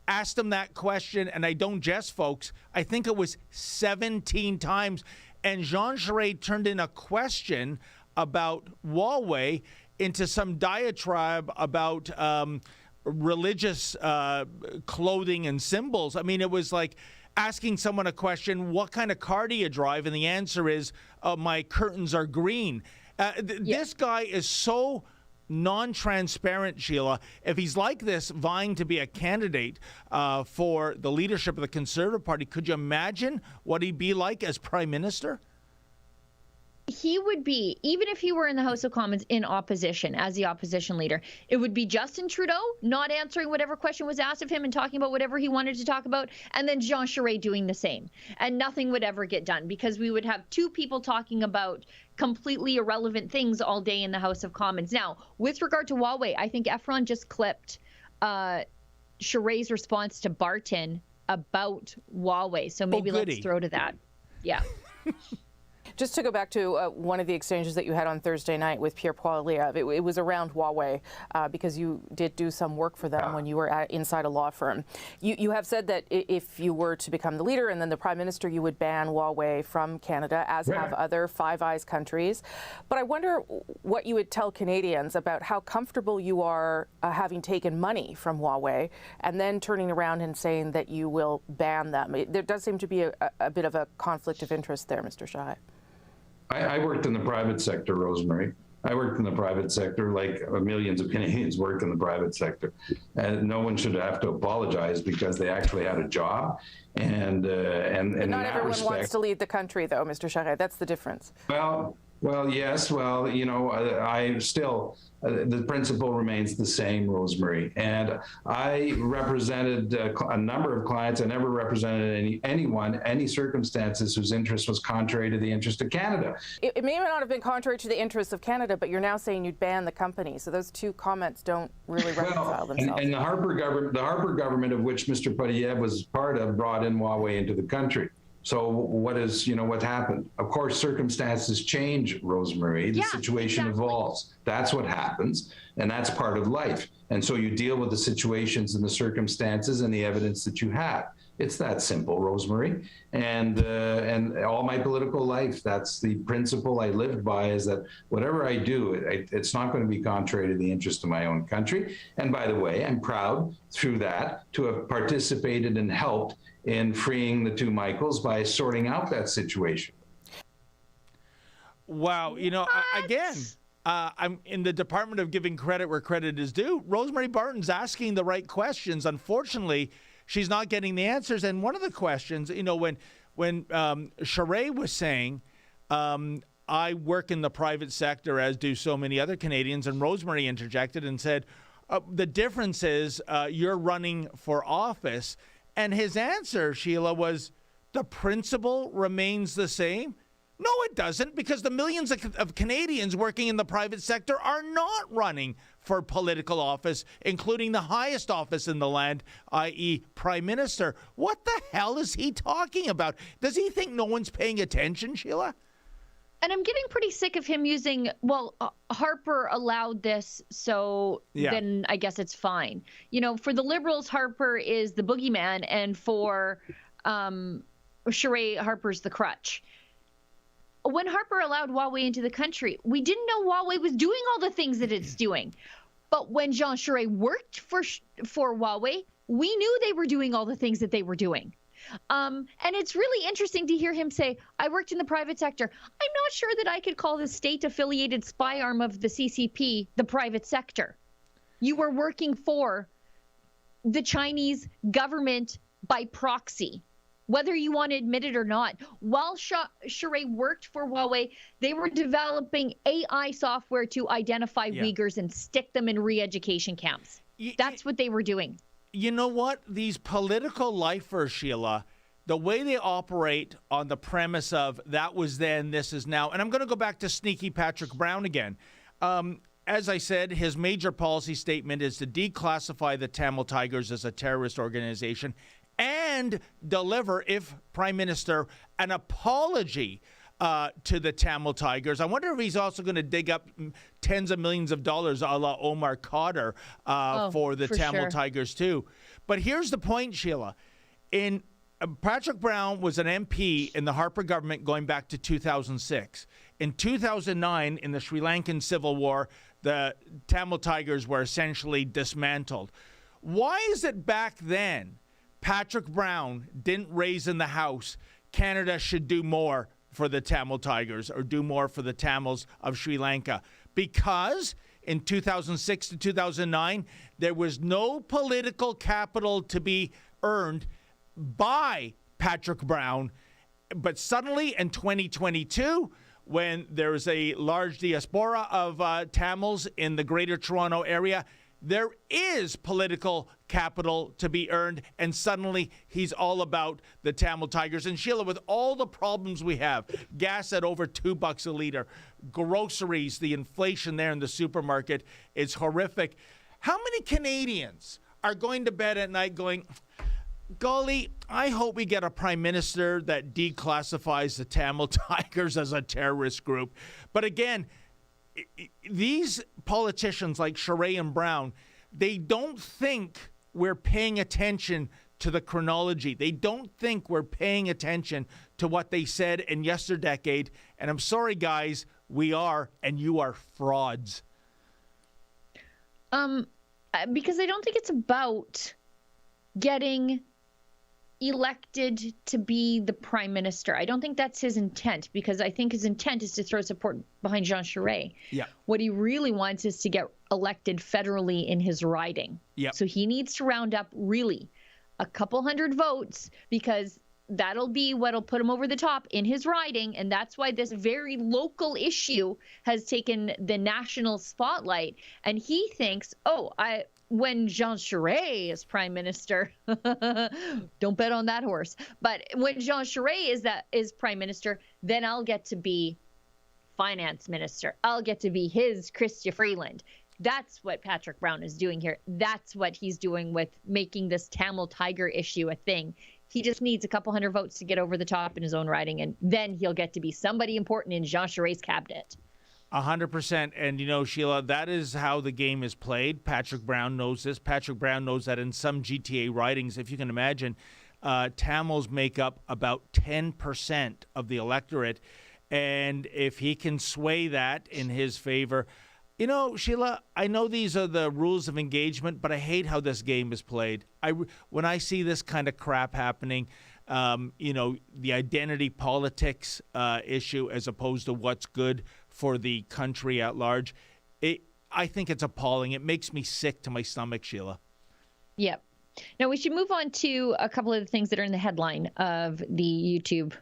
asked him that question, and I don't jest, folks. I think it was 17 times. And Jean Charest turned in a question about Huawei into some diatribe about religious clothing and symbols. I mean, it was like asking someone a question, what kind of car do you drive? And the answer is, my curtains are green. This guy is so non-transparent, Sheila. If he's like this, vying to be a candidate for the leadership of the Conservative Party, could you imagine what he'd be like as Prime Minister? He would be, even if he were in the House of Commons in opposition, as the opposition leader, it would be Justin Trudeau not answering whatever question was asked of him and talking about whatever he wanted to talk about, and then Jean Charest doing the same. And nothing would ever get done because we would have two people talking about completely irrelevant things all day in the House of Commons. Now, with regard to Huawei, I think Efron just clipped Charest's response to Barton about Huawei. So maybe let's throw to that. Yeah. Just to go back to one of the exchanges that you had on Thursday night with Pierre Poilievre, it was around Huawei because you did do some work for them when you were inside a law firm. You have said that if you were to become the leader and then the Prime Minister, you would ban Huawei from Canada, as have other Five Eyes countries. But I wonder what you would tell Canadians about how comfortable you are having taken money from Huawei and then turning around and saying that you will ban them. There does seem to be a bit of a conflict of interest there, Mr. Shai. I worked in the private sector, Rosemary. I worked in the private sector like millions of Canadians work in the private sector. And no one should have to apologize because they actually had a job. And but not everyone wants to lead the country, though, Mr. Charest. That's the difference. Well, yes. Well, you know, I still, the principle remains the same, Rosemary. And I represented a number of clients. I never represented anyone, any circumstances whose interest was contrary to the interest of Canada. It may not have been contrary to the interests of Canada, but you're now saying you'd ban the company. So those two comments don't really reconcile themselves. And the Harper government, of which Mr. Polievre was part of, brought in Huawei into the country. So what happened? Of course, circumstances change, Rosemary. The situation evolves. That's what happens, and that's part of life. And so you deal with the situations and the circumstances and the evidence that you have. It's that simple, Rosemary. And all my political life, that's the principle I lived by, is that whatever I do, it's not going to be contrary to the interest of my own country. And by the way, I'm proud through that to have participated and helped in freeing the two Michaels by sorting out that situation. Wow. You know, again, I'm in the department of giving credit where credit is due. Rosemary Barton's asking the right questions. Unfortunately, she's not getting the answers. And one of the questions, you know, when Charest was saying, I work in the private sector, as do so many other Canadians, and Rosemary interjected and said, the difference is you're running for office. And his answer, Sheila, was the principle remains the same. No, it doesn't, because the millions of Canadians working in the private sector are not running for political office, including the highest office in the land, i.e. Prime Minister. What the hell is he talking about? Does he think no one's paying attention, Sheila? And I'm getting pretty sick of him using, Harper allowed this, so then I guess it's fine. You know, for the Liberals, Harper is the boogeyman, and for Charest, Harper's the crutch. When Harper allowed Huawei into the country, we didn't know Huawei was doing all the things that it's doing. But when Jean Charest worked for Huawei, we knew they were doing all the things that they were doing. And it's really interesting to hear him say, I worked in the private sector. I'm not sure that I could call the state-affiliated spy arm of the CCP the private sector. You were working for the Chinese government by proxy, whether you want to admit it or not. While Charest worked for Huawei, they were developing AI software to identify Uyghurs and stick them in re-education camps. That's what they were doing. You know what? These political lifers, Sheila, the way they operate on the premise of that was then, this is now. And I'm going to go back to sneaky Patrick Brown again. as I said, his major policy statement is to declassify the Tamil Tigers as a terrorist organization and deliver, if Prime Minister, an apology to the Tamil Tigers. I wonder if he's also going to dig up tens of millions of dollars a la Omar Khadr for the Tamil Tigers too. But here's the point, Sheila. Patrick Brown was an MP in the Harper government going back to 2006. In 2009, in the Sri Lankan Civil War, the Tamil Tigers were essentially dismantled. Why is it back then Patrick Brown didn't raise in the House Canada should do more for the Tamil Tigers or do more for the Tamils of Sri Lanka? Because in 2006 to 2009, there was no political capital to be earned by Patrick Brown. But suddenly in 2022, when there's a large diaspora of Tamils in the Greater Toronto area, there is political capital to be earned, and suddenly he's all about the Tamil Tigers. And Sheila, with all the problems we have, gas at over $2 a liter, groceries, the inflation there in the supermarket is horrific. How many Canadians are going to bed at night going, golly, I hope we get a prime minister that declassifies the Tamil Tigers as a terrorist group? But again, these politicians like Charest and Brown, they don't think we're paying attention to the chronology. They don't think we're paying attention to what they said in yesterdecade. And I'm sorry, guys, we are, and you are frauds. Because I don't think it's about getting elected to be the prime minister. I don't think that's his intent, because I think his intent is to throw support behind Jean Charest. Yeah. What he really wants is to get elected federally in his riding. Yeah. So he needs to round up really a couple hundred votes, because that'll be what'll put him over the top in his riding. And that's why this very local issue has taken the national spotlight. And he thinks, when Jean Charest is prime minister, don't bet on that horse. But when Jean Charest is prime minister, then I'll get to be finance minister. I'll get to be his Chrystia Freeland. That's what Patrick Brown is doing here. That's what he's doing with making this Tamil Tiger issue a thing. He just needs a couple hundred votes to get over the top in his own riding, and then he'll get to be somebody important in Jean Charest's cabinet. 100%. And, Sheila, that is how the game is played. Patrick Brown knows this. Patrick Brown knows that in some GTA ridings, if you can imagine, Tamils make up about 10% of the electorate. And if he can sway that in his favor, Sheila, I know these are the rules of engagement, but I hate how this game is played. When I see this kind of crap happening, the identity politics issue as opposed to what's good for the country at large, I think it's appalling. It makes me sick to my stomach, Sheila. Yep. Now we should move on to a couple of the things that are in the headline of the YouTube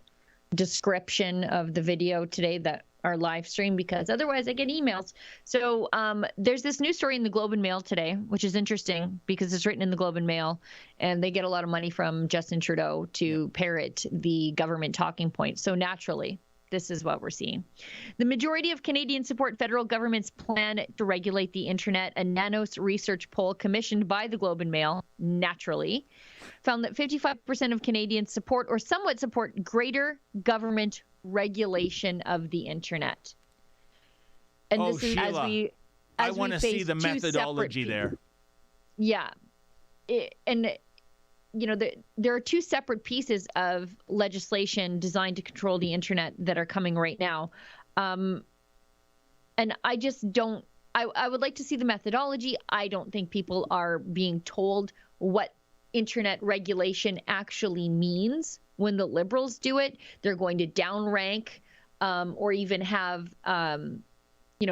description of the video today that are live stream, because otherwise I get emails. So there's this news story in the Globe and Mail today, which is interesting because it's written in the Globe and Mail, and they get a lot of money from Justin Trudeau to parrot the government talking points. So naturally, this is what we're seeing. The majority of Canadians support federal government's plan to regulate the internet. A Nanos research poll commissioned by the Globe and Mail, naturally, found that 55% of Canadians support or somewhat support greater government regulation of the internet. And this is Sheila, I want to see the methodology there. Yeah. There are two separate pieces of legislation designed to control the internet that are coming right now. And I just don't, I would like to see the methodology. I don't think people are being told what internet regulation actually means. When the Liberals do it, they're going to downrank or even have,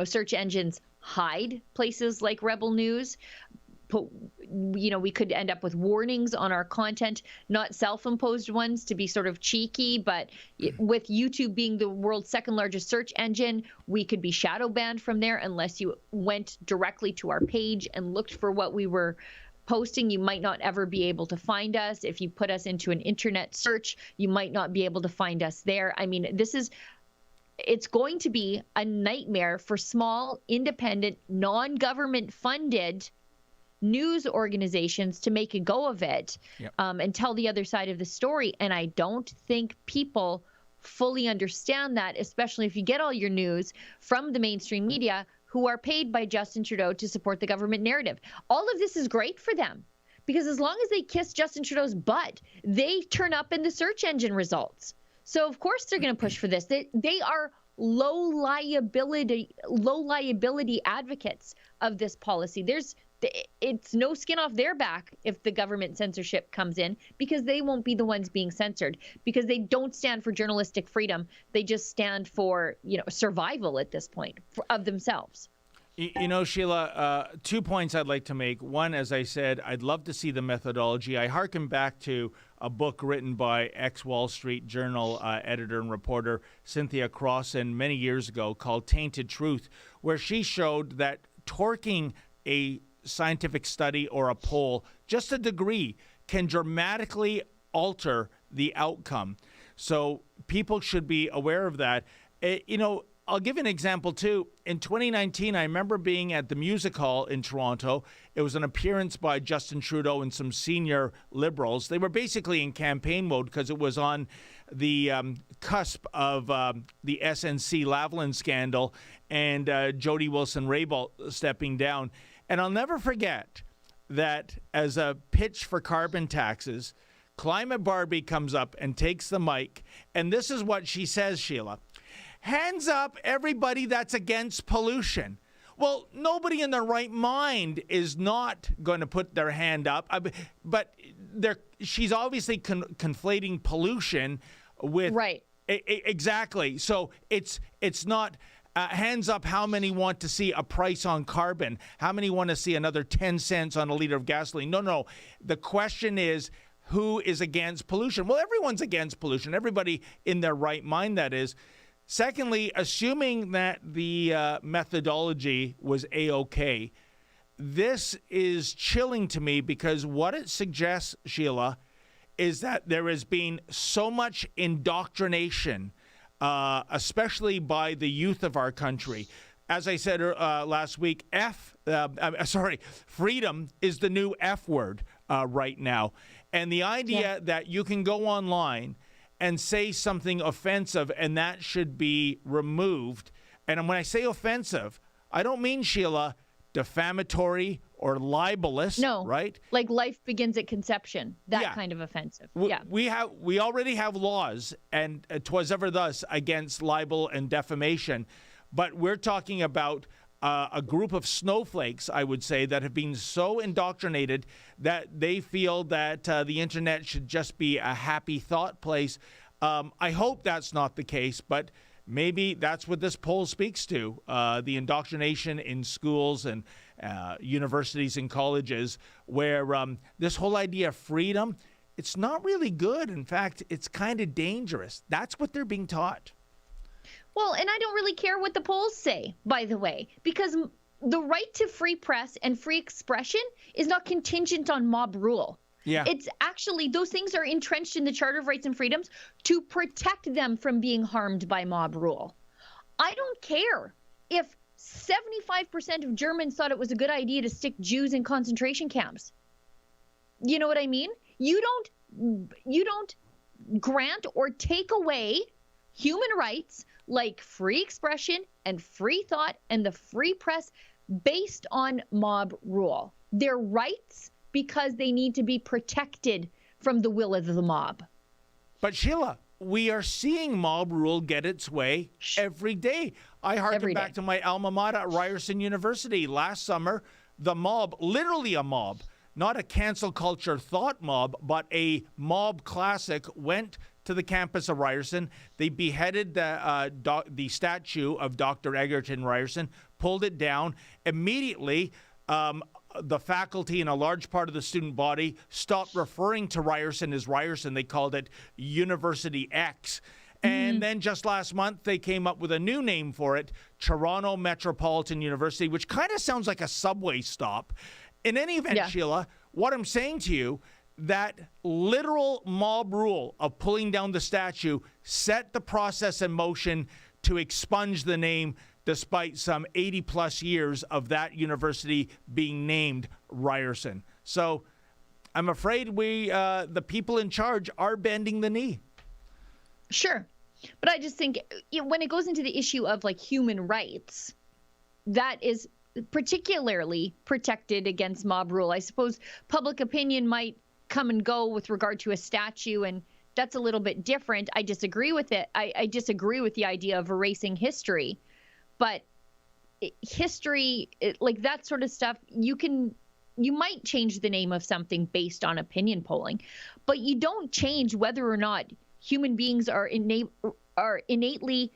search engines hide places like Rebel News. We could end up with warnings on our content, not self-imposed ones to be sort of cheeky, but with YouTube being the world's second largest search engine, we could be shadow banned from there unless you went directly to our page and looked for what we were posting. You might not ever be able to find us. If you put us into an internet search, you might not be able to find us there. I mean, this is it's going to be a nightmare for small, independent, non-government funded news organizations to make a go of it. Yep. And tell the other side of the story. And I don't think people fully understand that, especially if you get all your news from the mainstream media who are paid by Justin Trudeau to support the government narrative. All of this is great for them because as long as they kiss Justin Trudeau's butt, they turn up in the search engine results. So of course they're going to push for this. They are low liability advocates of this policy. It's no skin off their back if the government censorship comes in because they won't be the ones being censored because they don't stand for journalistic freedom. They just stand for, survival at this point of themselves. Sheila, 2 points I'd like to make. One, as I said, I'd love to see the methodology. I hearken back to a book written by ex-Wall Street Journal editor and reporter Cynthia Crossan many years ago called Tainted Truth, where she showed that torquing a scientific study or a poll just a degree can dramatically alter the outcome. So people should be aware of that. I'll give you an example, too. In 2019, I remember being at the Music Hall in Toronto. It was an appearance by Justin Trudeau and some senior Liberals. They were basically in campaign mode because it was on the cusp of the SNC Lavalin scandal and Jody Wilson-Raybould stepping down. And I'll never forget that as a pitch for carbon taxes, Climate Barbie comes up and takes the mic. And this is what she says, Sheila. Hands up, everybody that's against pollution. Well, nobody in their right mind is not going to put their hand up. But she's obviously conflating pollution with... Right. Exactly. So it's not... hands up how many want to see a price on carbon, how many want to see another 10 cents on a liter of gasoline. No. The question is, who is against pollution? Well, everyone's against pollution. Everybody in their right mind, that is. Secondly, assuming that the methodology was A-OK, this is chilling to me because what it suggests, Sheila, is that there has been so much indoctrination, especially by the youth of our country. As I said last week, freedom is the new F word right now. And the idea that you can go online and say something offensive and that should be removed. And when I say offensive, I don't mean, Sheila, defamatory or libelous. No, right? Like life begins at conception. That kind of offensive. We already have laws, and 'twas ever thus, against libel and defamation. But we're talking about a group of snowflakes, I would say, that have been so indoctrinated that they feel that the internet should just be a happy thought place. I hope that's not the case, but maybe that's what this poll speaks to, the indoctrination in schools and universities and colleges where this whole idea of freedom, it's not really good. In fact, it's kind of dangerous. That's what they're being taught. Well, and I don't really care what the polls say, by the way, because the right to free press and free expression is not contingent on mob rule. Yeah. It's actually, those things are entrenched in the Charter of Rights and Freedoms to protect them from being harmed by mob rule. I don't care if 75% of Germans thought it was a good idea to stick Jews in concentration camps. You know what I mean? You don't grant or take away human rights like free expression and free thought and the free press based on mob rule. They're rights because they need to be protected from the will of the mob. But Sheila, we are seeing mob rule get its way every day. I harken back to my alma mater at Ryerson University. Last summer, the mob, literally a mob, not a cancel culture thought mob, but a mob classic, went to the campus of Ryerson. They beheaded the statue of Dr. Egerton Ryerson, pulled it down. Immediately, the faculty and a large part of the student body stopped referring to Ryerson as Ryerson. They called it University X. And then just last month, they came up with a new name for it, Toronto Metropolitan University, which kind of sounds like a subway stop. In any event, Sheila, what I'm saying to you, that literal mob rule of pulling down the statue set the process in motion to expunge the name despite some 80-plus years of that university being named Ryerson. So I'm afraid the people in charge are bending the knee. Sure. But I just think when it goes into the issue of like human rights, that is particularly protected against mob rule. I suppose public opinion might come and go with regard to a statue, and that's a little bit different. I disagree with it. I disagree with the idea of erasing history. But history, like that sort of stuff, you might change the name of something based on opinion polling, but you don't change whether or not human beings are innately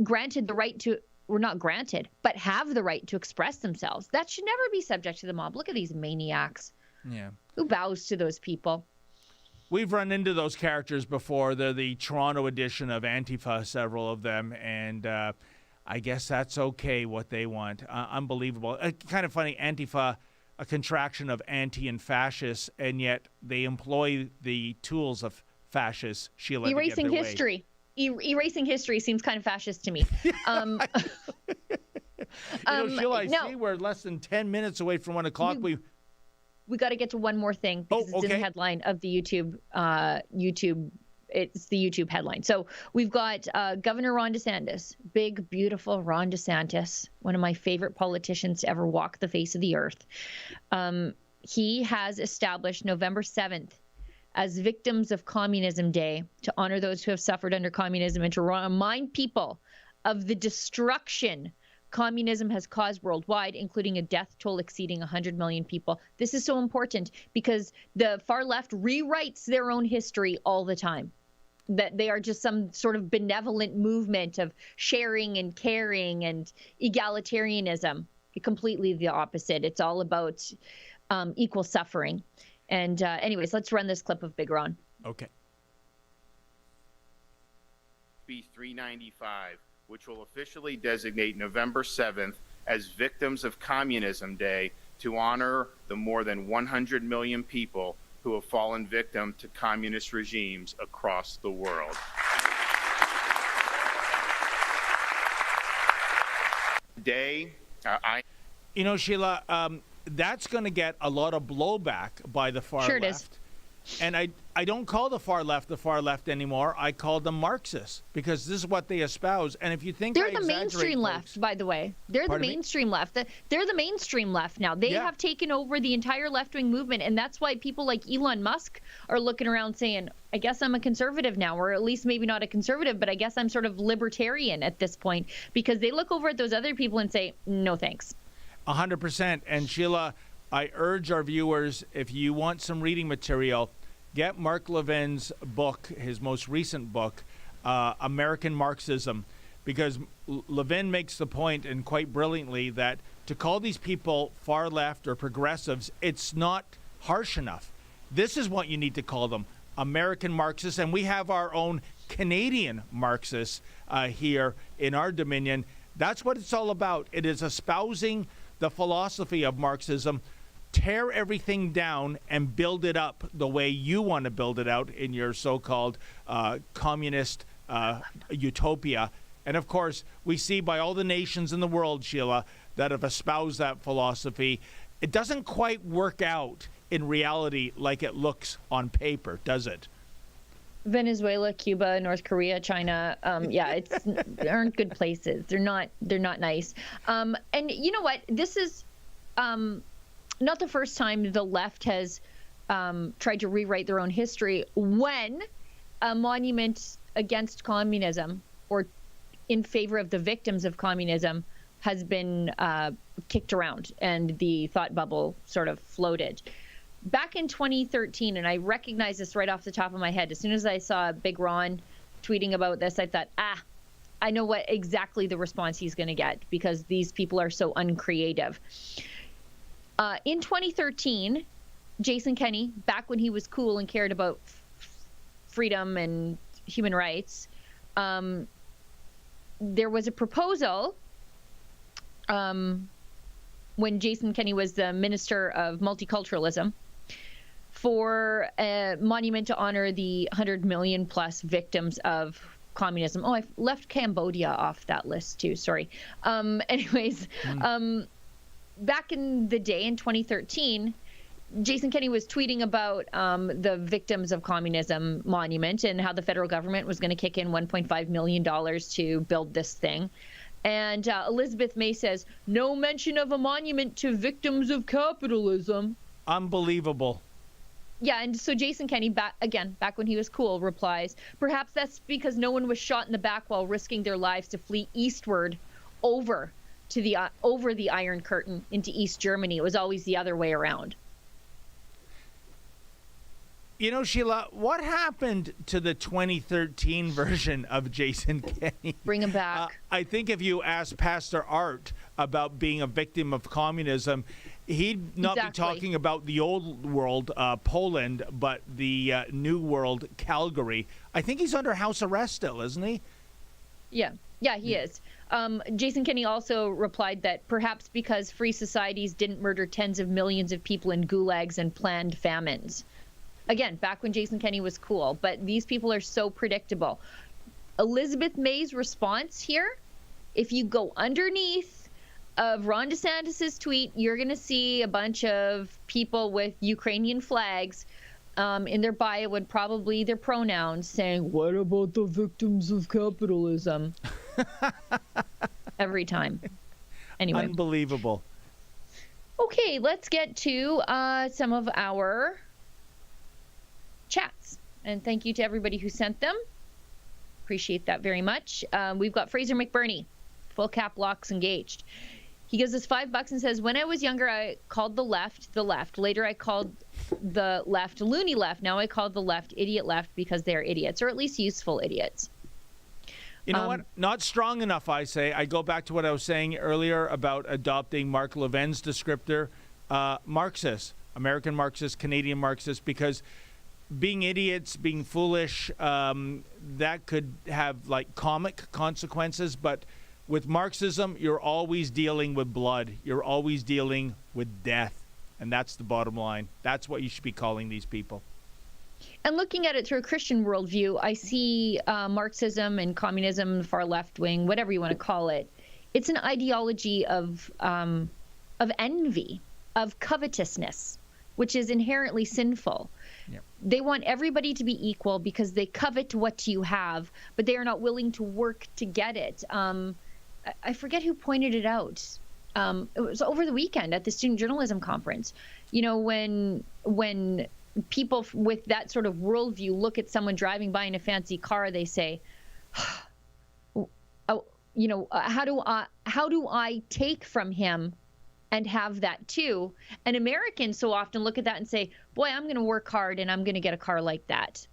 granted the right to, or not granted, but have the right to express themselves. That should never be subject to the mob. Look at these maniacs. Yeah. Who bows to those people? We've run into those characters before. They're the Toronto edition of Antifa, several of them, and I guess that's okay what they want. Unbelievable. Kind of funny, Antifa, a contraction of anti and fascist, and yet they employ the tools of fascists. Sheila, erasing history. Erasing history seems kind of fascist to me. Sheila, I see we're less than 10 minutes away from 1 o'clock. We got to get to one more thing because it's in the headline of the YouTube. It's the YouTube headline. So we've got Governor Ron DeSantis, big, beautiful Ron DeSantis, one of my favorite politicians to ever walk the face of the earth. He has established November 7th as Victims of Communism Day to honor those who have suffered under communism and to remind people of the destruction communism has caused worldwide, including a death toll exceeding 100 million people. This is so important because the far left rewrites their own history all the time. That they are just some sort of benevolent movement of sharing and caring and egalitarianism. Completely the opposite. It's all about equal suffering. And anyways, let's run this clip of Big Ron. Okay. B 395, which will officially designate November 7th as Victims of Communism Day to honor the more than 100 million people who have fallen victim to communist regimes across the world. Today, Sheila, that's going to get a lot of blowback by the far left. Sure it is. And I don't call the far left anymore. I call them Marxists because this is what they espouse. And if you think they're the mainstream left, by the way, they're the mainstream left. They're the mainstream left now. They have taken over the entire left-wing movement, and that's why people like Elon Musk are looking around saying, I guess I'm a conservative now, or at least maybe not a conservative, but I guess I'm sort of libertarian at this point, because they look over at those other people and say, no thanks. 100%. And Sheila, I urge our viewers, if you want some reading material, get Mark Levin's book, his most recent book, American Marxism, because Levin makes the point, and quite brilliantly, that to call these people far left or progressives, it's not harsh enough. This is what you need to call them, American Marxists, and we have our own Canadian Marxists here in our dominion. That's what it's all about. It is espousing the philosophy of Marxism. Tear everything down and build it up the way you want to build it out in your so-called communist utopia. And of course, we see by all the nations in the world, Sheila, that have espoused that philosophy, it doesn't quite work out in reality like it looks on paper, does it? Venezuela, Cuba, North Korea, China, they aren't good places. They're not nice. And you know what? This is not the first time the left has tried to rewrite their own history when a monument against communism or in favor of the victims of communism has been kicked around and the thought bubble sort of floated. Back in 2013, and I recognize this right off the top of my head, as soon as I saw Big Ron tweeting about this, I thought, I know what exactly the response he's going to get because these people are so uncreative. In 2013, Jason Kenney, back when he was cool and cared about freedom and human rights, there was a proposal when Jason Kenney was the Minister of Multiculturalism for a monument to honor the 100 million plus victims of communism. Oh, I left Cambodia off that list too. Sorry. Anyways, back in the day in 2013, Jason Kenney was tweeting about the Victims of Communism monument and how the federal government was going to kick in $1.5 million to build this thing. And Elizabeth May says, no mention of a monument to victims of capitalism. Unbelievable. Yeah, and so Jason Kenney, back when he was cool, replies, perhaps that's because no one was shot in the back while risking their lives to flee eastward over the Iron Curtain into East Germany. It was always the other way around. You know, Sheila, what happened to the 2013 version of Jason Kenney? Bring him back. I think if you ask Pastor Art about being a victim of communism, he'd not be talking about the old world, Poland, but the new world, Calgary. I think he's under house arrest still, isn't he? Yeah, he is. Jason Kenney also replied that perhaps because free societies didn't murder tens of millions of people in gulags and planned famines. Again, back when Jason Kenney was cool, but these people are so predictable. Elizabeth May's response here, if you go underneath of Ron DeSantis's tweet, you're going to see a bunch of people with Ukrainian flags in their bio and probably their pronouns saying, what about the victims of capitalism? Every time. Anyway. Unbelievable. Okay, let's get to some of our chats. And thank you to everybody who sent them. Appreciate that very much. We've got Fraser McBurney, full cap locks engaged. He gives us $5 and says, when I was younger, I called the left. Later, I called the left loony left. Now I call the left idiot left because they're idiots, or at least useful idiots. You know what? Not strong enough, I say. I go back to what I was saying earlier about adopting Mark Levin's descriptor, Marxist, American Marxist, Canadian Marxist, because being idiots, being foolish, that could have like comic consequences. But with Marxism, you're always dealing with blood. You're always dealing with death. And that's the bottom line. That's what you should be calling these people. And looking at it through a Christian worldview, I see Marxism and communism, the far left wing, whatever you want to call it. It's an ideology of envy, of covetousness, which is inherently sinful. Yep. They want everybody to be equal because they covet what you have, but they are not willing to work to get it. I forget who pointed it out. It was over the weekend at the Student Journalism Conference. You know, when people with that sort of worldview look at someone driving by in a fancy car, they say, oh, you know, how do I take from him and have that too? And Americans so often look at that and say, boy, I'm going to work hard and I'm going to get a car like that.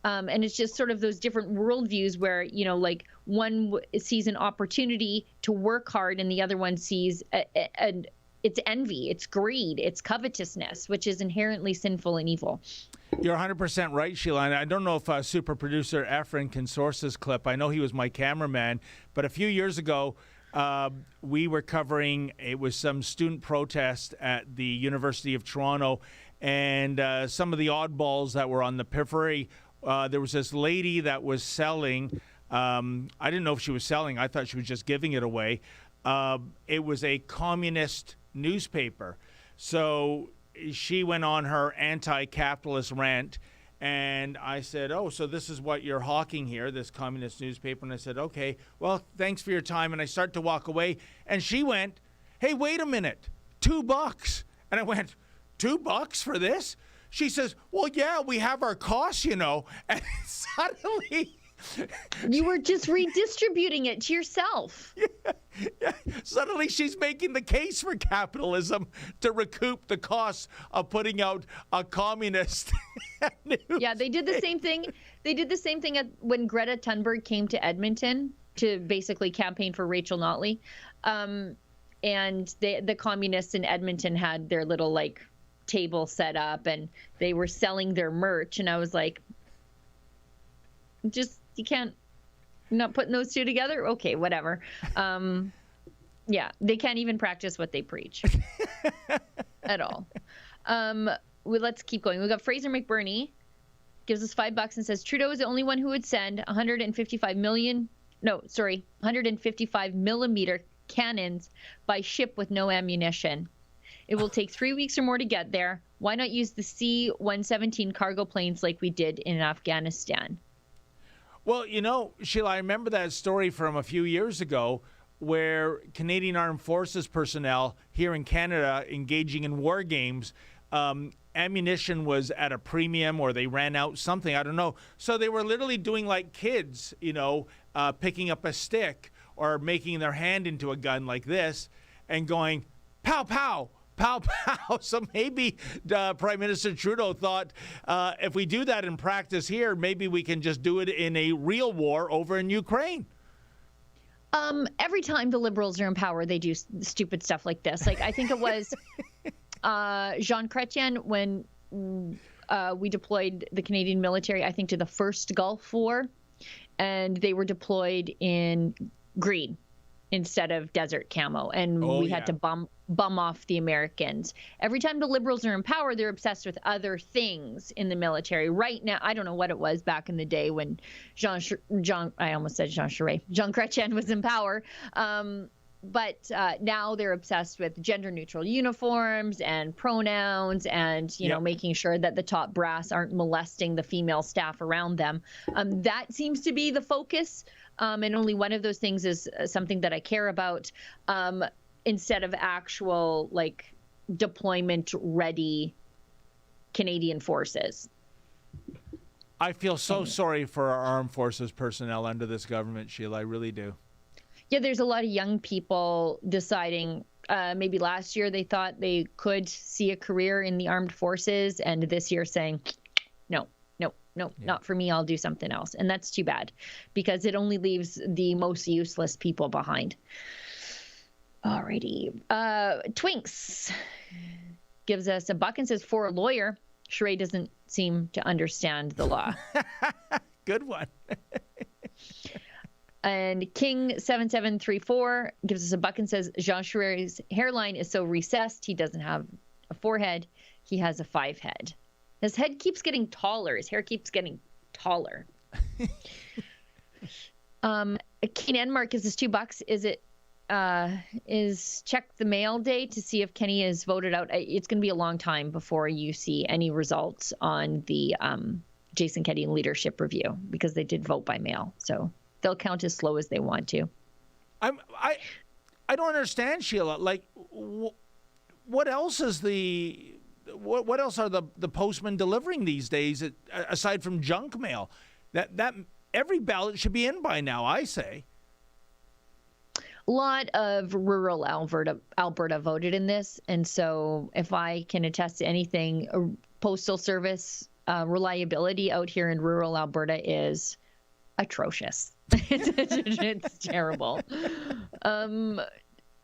And it's just sort of those different worldviews where, you know, like one sees an opportunity to work hard and the other one sees it's envy, it's greed, it's covetousness, which is inherently sinful and evil. You're 100% right, Sheila. And I don't know if super producer Efren can source this clip. I know he was my cameraman, but a few years ago, we were covering, it was some student protest at the University of Toronto, and some of the oddballs that were on the periphery. There was this lady that was selling, I didn't know if she was selling, I thought she was just giving it away. It was a communist newspaper. So she went on her anti-capitalist rant, and I said, oh, so this is what you're hawking here, this communist newspaper. And I said, okay, well, thanks for your time. And I start to walk away, and she went, hey, wait a minute, $2. And I went, $2 for this? She says, well, yeah, we have our costs, you know. And suddenly... You were just redistributing it to yourself. Yeah. Suddenly she's making the case for capitalism to recoup the costs of putting out a communist news. Yeah, they did the same thing. They did the same thing when Greta Thunberg came to Edmonton to basically campaign for Rachel Notley. And the communists in Edmonton had their little like table set up and they were selling their merch. And I was like, you can't, not putting those two together? Okay, whatever. Yeah, they can't even practice what they preach at all. Let's keep going. We've got Fraser McBurney. gives us $5 and says Trudeau is the only one who would send 155 millimeter cannons by ship with no ammunition. It will take 3 weeks or more to get there. Why not use the C-117 cargo planes like we did in Afghanistan? Well, Sheila, I remember that story from a few years ago where Canadian Armed Forces personnel here in Canada engaging in war games, ammunition was at a premium or they ran out, something, I don't know. So they were literally doing like kids, picking up a stick or making their hand into a gun like this and going, pow, pow, pow, pow. So maybe Prime Minister Trudeau thought if we do that in practice here, maybe we can just do it in a real war over in Ukraine. Every time the Liberals are in power, they do stupid stuff like this. Like, I think it was Jean Chrétien when we deployed the Canadian military, I think, to the first Gulf War, and they were deployed in green instead of desert camo, and we had to bum off the Americans. Every time the Liberals are in power, they're obsessed with other things in the military. Right now, I don't know what it was back in the day when Jean Chrétien was in power. But now they're obsessed with gender-neutral uniforms and pronouns and, making sure that the top brass aren't molesting the female staff around them. That seems to be the focus. And only one of those things is something that I care about, instead of actual, deployment-ready Canadian forces. I feel so sorry for our armed forces personnel under this government, Sheila. I really do. Yeah, there's a lot of young people deciding, maybe last year they thought they could see a career in the armed forces, and this year saying, no, not for me, I'll do something else. And that's too bad, because it only leaves the most useless people behind. Alrighty. Twinks gives us $1 and says, for a lawyer, Sheila doesn't seem to understand the law. Good one. And King7734 gives us $1 and says, Jean Chrétien's hairline is so recessed, he doesn't have a forehead, he has a 5 head. His head keeps getting taller. His hair keeps getting taller. Keen Enmark gives us $2. Is check the mail day to see if Kenny is voted out. It's going to be a long time before you see any results on the Jason Kenney leadership review, because they did vote by mail. So they'll count as slow as they want to. I don't understand, Sheila. Like, what else is what else are the postmen delivering these days aside from junk mail? That every ballot should be in by now, I say. A lot of rural Alberta voted in this, and so if I can attest to anything, postal service reliability out here in rural Alberta is atrocious. It's terrible.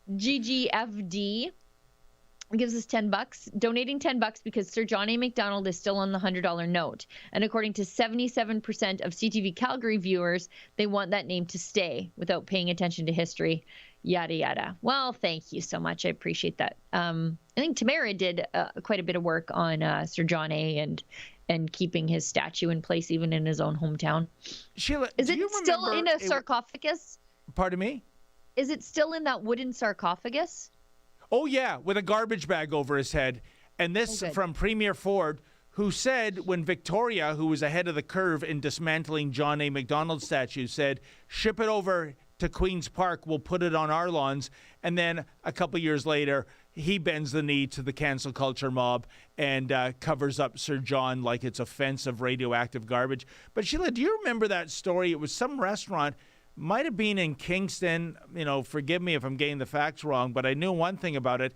GGFD gives us $10, donating $10 because Sir John A. Macdonald is still on the $100 note. And according to 77% of CTV Calgary viewers, they want that name to stay without paying attention to history, yada, yada. Well, thank you so much. I appreciate that. I think Tamara did quite a bit of work on Sir John A. and keeping his statue in place even in his own hometown. Sheila, is it still in a sarcophagus? Pardon me? Is it still in that wooden sarcophagus? Oh, yeah, with a garbage bag over his head. And this from Premier Ford, who said when Victoria, who was ahead of the curve in dismantling John A. Macdonald statue, said, ship it over to Queen's Park, we'll put it on our lawns. And then a couple years later, he bends the knee to the cancel culture mob and covers up Sir John like it's offensive radioactive garbage. But Sheila, do you remember that story? It was some restaurant, might have been in Kingston. Forgive me if I'm getting the facts wrong, but I knew one thing about it.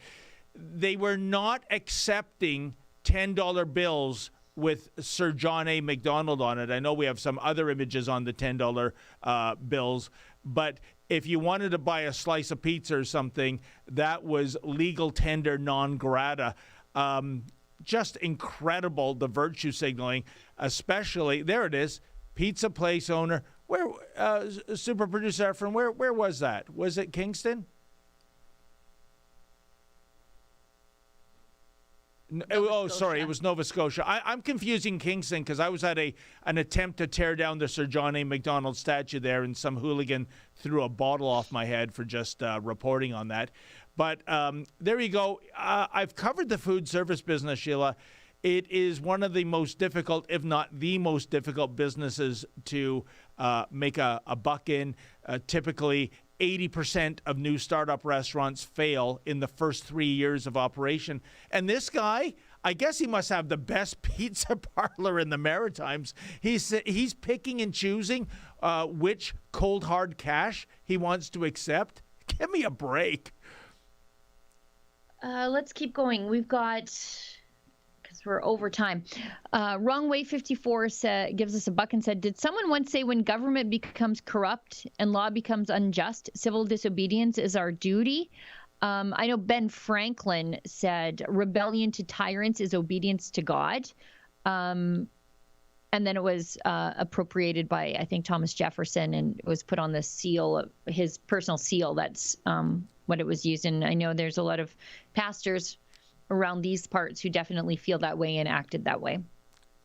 They were not accepting $10 bills with Sir John A. Macdonald on it. I know we have some other images on the $10 bills, but if you wanted to buy a slice of pizza or something, that was legal tender non grata. Just incredible, the virtue signaling, especially, there it is, pizza place owner. Where, super producer Efren, where was that? Was it Kingston? Sorry, it was Nova Scotia. I'm confusing Kingston because I was at an attempt to tear down the Sir John A. Macdonald statue there, and some hooligan threw a bottle off my head for just reporting on that. But there you go. I've covered the food service business, Sheila. It is one of the most difficult, if not the most difficult businesses to make a buck in. Typically, 80% of new startup restaurants fail in the first 3 years of operation. And this guy, I guess he must have the best pizza parlor in the Maritimes. He's picking and choosing which cold hard cash he wants to accept. Give me a break. Let's keep going. We've got, because we're over time. Wrong Way 54 gives us a buck and said, did someone once say when government becomes corrupt and law becomes unjust, civil disobedience is our duty? I know Ben Franklin said rebellion to tyrants is obedience to God. And then it was appropriated by, I think, Thomas Jefferson, and it was put on the seal, his personal seal. That's what it was used in. I know there's a lot of pastors around these parts who definitely feel that way and acted that way.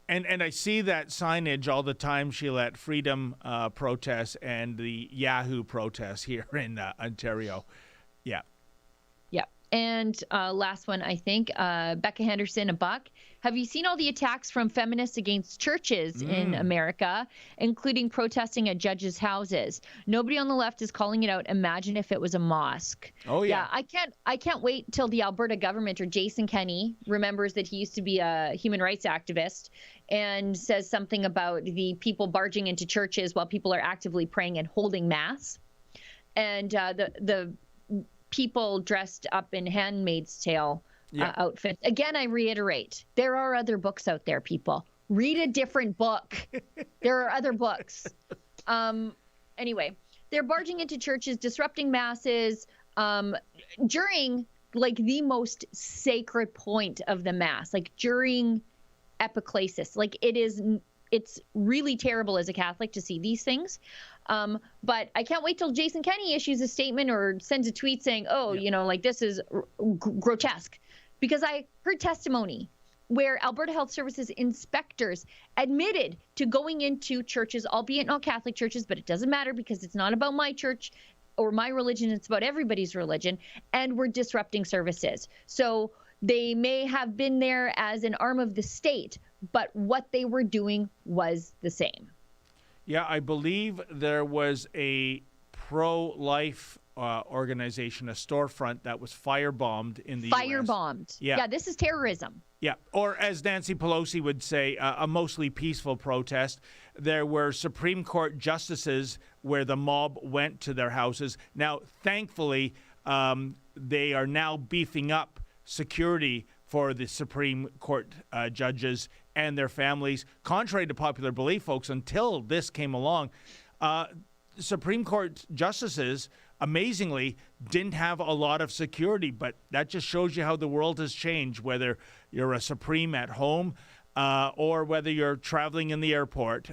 And I see that signage all the time, Sheila, at Freedom protests and the Yahoo protests here in Ontario. Yeah. Yeah. And last one, I think, Becca Henderson, a buck. Have you seen all the attacks from feminists against churches in America, including protesting at judges' houses? Nobody on the left is calling it out. Imagine if it was a mosque. Oh, yeah. I can't wait till the Alberta government or Jason Kenney remembers that he used to be a human rights activist and says something about the people barging into churches while people are actively praying and holding mass. And the people dressed up in Handmaid's Tale outfits. Again, I reiterate, there are other books out there, people. Read a different book. There are other books. Anyway, they're barging into churches, disrupting masses during like the most sacred point of the mass, like during epiclesis. Like it's really terrible as a Catholic to see these things. But I can't wait till Jason Kenney issues a statement or sends a tweet saying, like this is grotesque. Because I heard testimony where Alberta Health Services inspectors admitted to going into churches, albeit not Catholic churches, but it doesn't matter because it's not about my church or my religion. It's about everybody's religion. And we're disrupting services. So they may have been there as an arm of the state, but what they were doing was the same. Yeah, I believe there was a pro-life organization, a storefront that was firebombed in the US. Firebombed. Yeah, this is terrorism. Yeah, or as Nancy Pelosi would say, a mostly peaceful protest. There were Supreme Court justices where the mob went to their houses. Now, thankfully, they are now beefing up security for the Supreme Court judges and their families. Contrary to popular belief, folks, until this came along, Supreme Court justices, amazingly, didn't have a lot of security. But that just shows you how the world has changed, whether you're a Supreme at home or whether you're traveling in the airport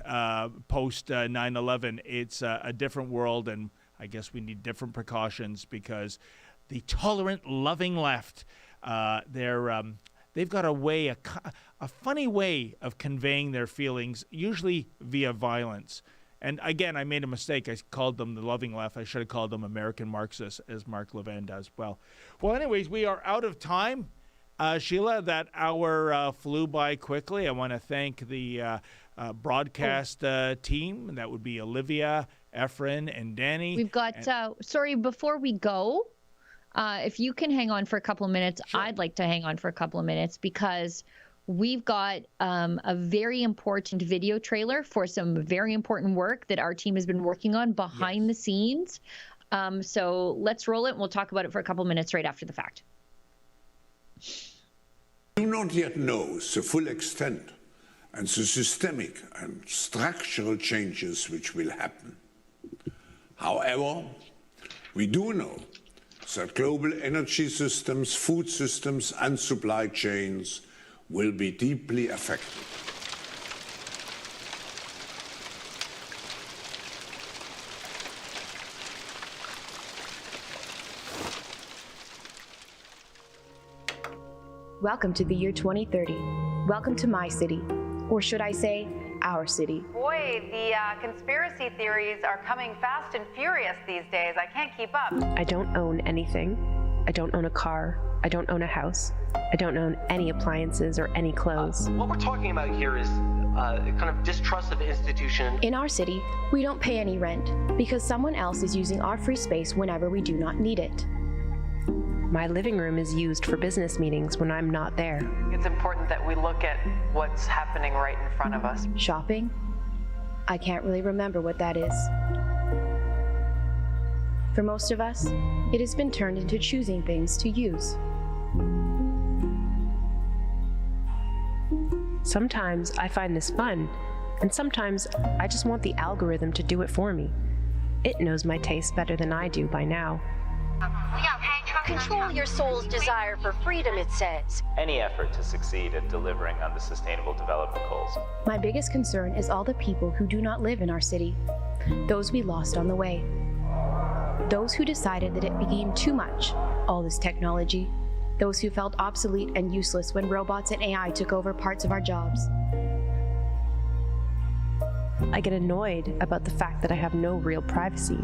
post 9/11. It's a different world, and I guess we need different precautions because the tolerant, loving left, they've got a funny way of conveying their feelings, usually via violence. And again, I made a mistake. I called them the loving left. I should have called them American Marxists, as Mark Levin does. Well, anyways, we are out of time. Sheila, that hour flew by quickly. I want to thank the broadcast team. That would be Olivia, Efren, and Danny. We've got, sorry, before we go, if you can hang on for a couple of minutes, sure. I'd like to hang on for a couple of minutes because we've got a very important video trailer for some very important work that our team has been working on behind the scenes. So let's roll it and we'll talk about it for a couple of minutes right after the fact. Do not yet know the full extent and the systemic and structural changes which will happen. However, we do know that global energy systems, food systems, and supply chains will be deeply affected. Welcome to the year 2030. Welcome to my city. Or should I say, our city. Boy, the conspiracy theories are coming fast and furious these days. I can't keep up. I don't own anything. I don't own a car. I don't own a house. I don't own any appliances or any clothes. What we're talking about here is kind of distrust of institution. In our city, we don't pay any rent because someone else is using our free space whenever we do not need it. My living room is used for business meetings when I'm not there. It's important that we look at what's happening right in front of us. Shopping? I can't really remember what that is. For most of us, it has been turned into choosing things to use. Sometimes I find this fun, and sometimes I just want the algorithm to do it for me. It knows my taste better than I do by now. Control your soul's desire for freedom, it says. Any effort to succeed at delivering on the Sustainable Development Goals. My biggest concern is all the people who do not live in our city, those we lost on the way. Those who decided that it became too much, all this technology. Those who felt obsolete and useless when robots and AI took over parts of our jobs. I get annoyed about the fact that I have no real privacy.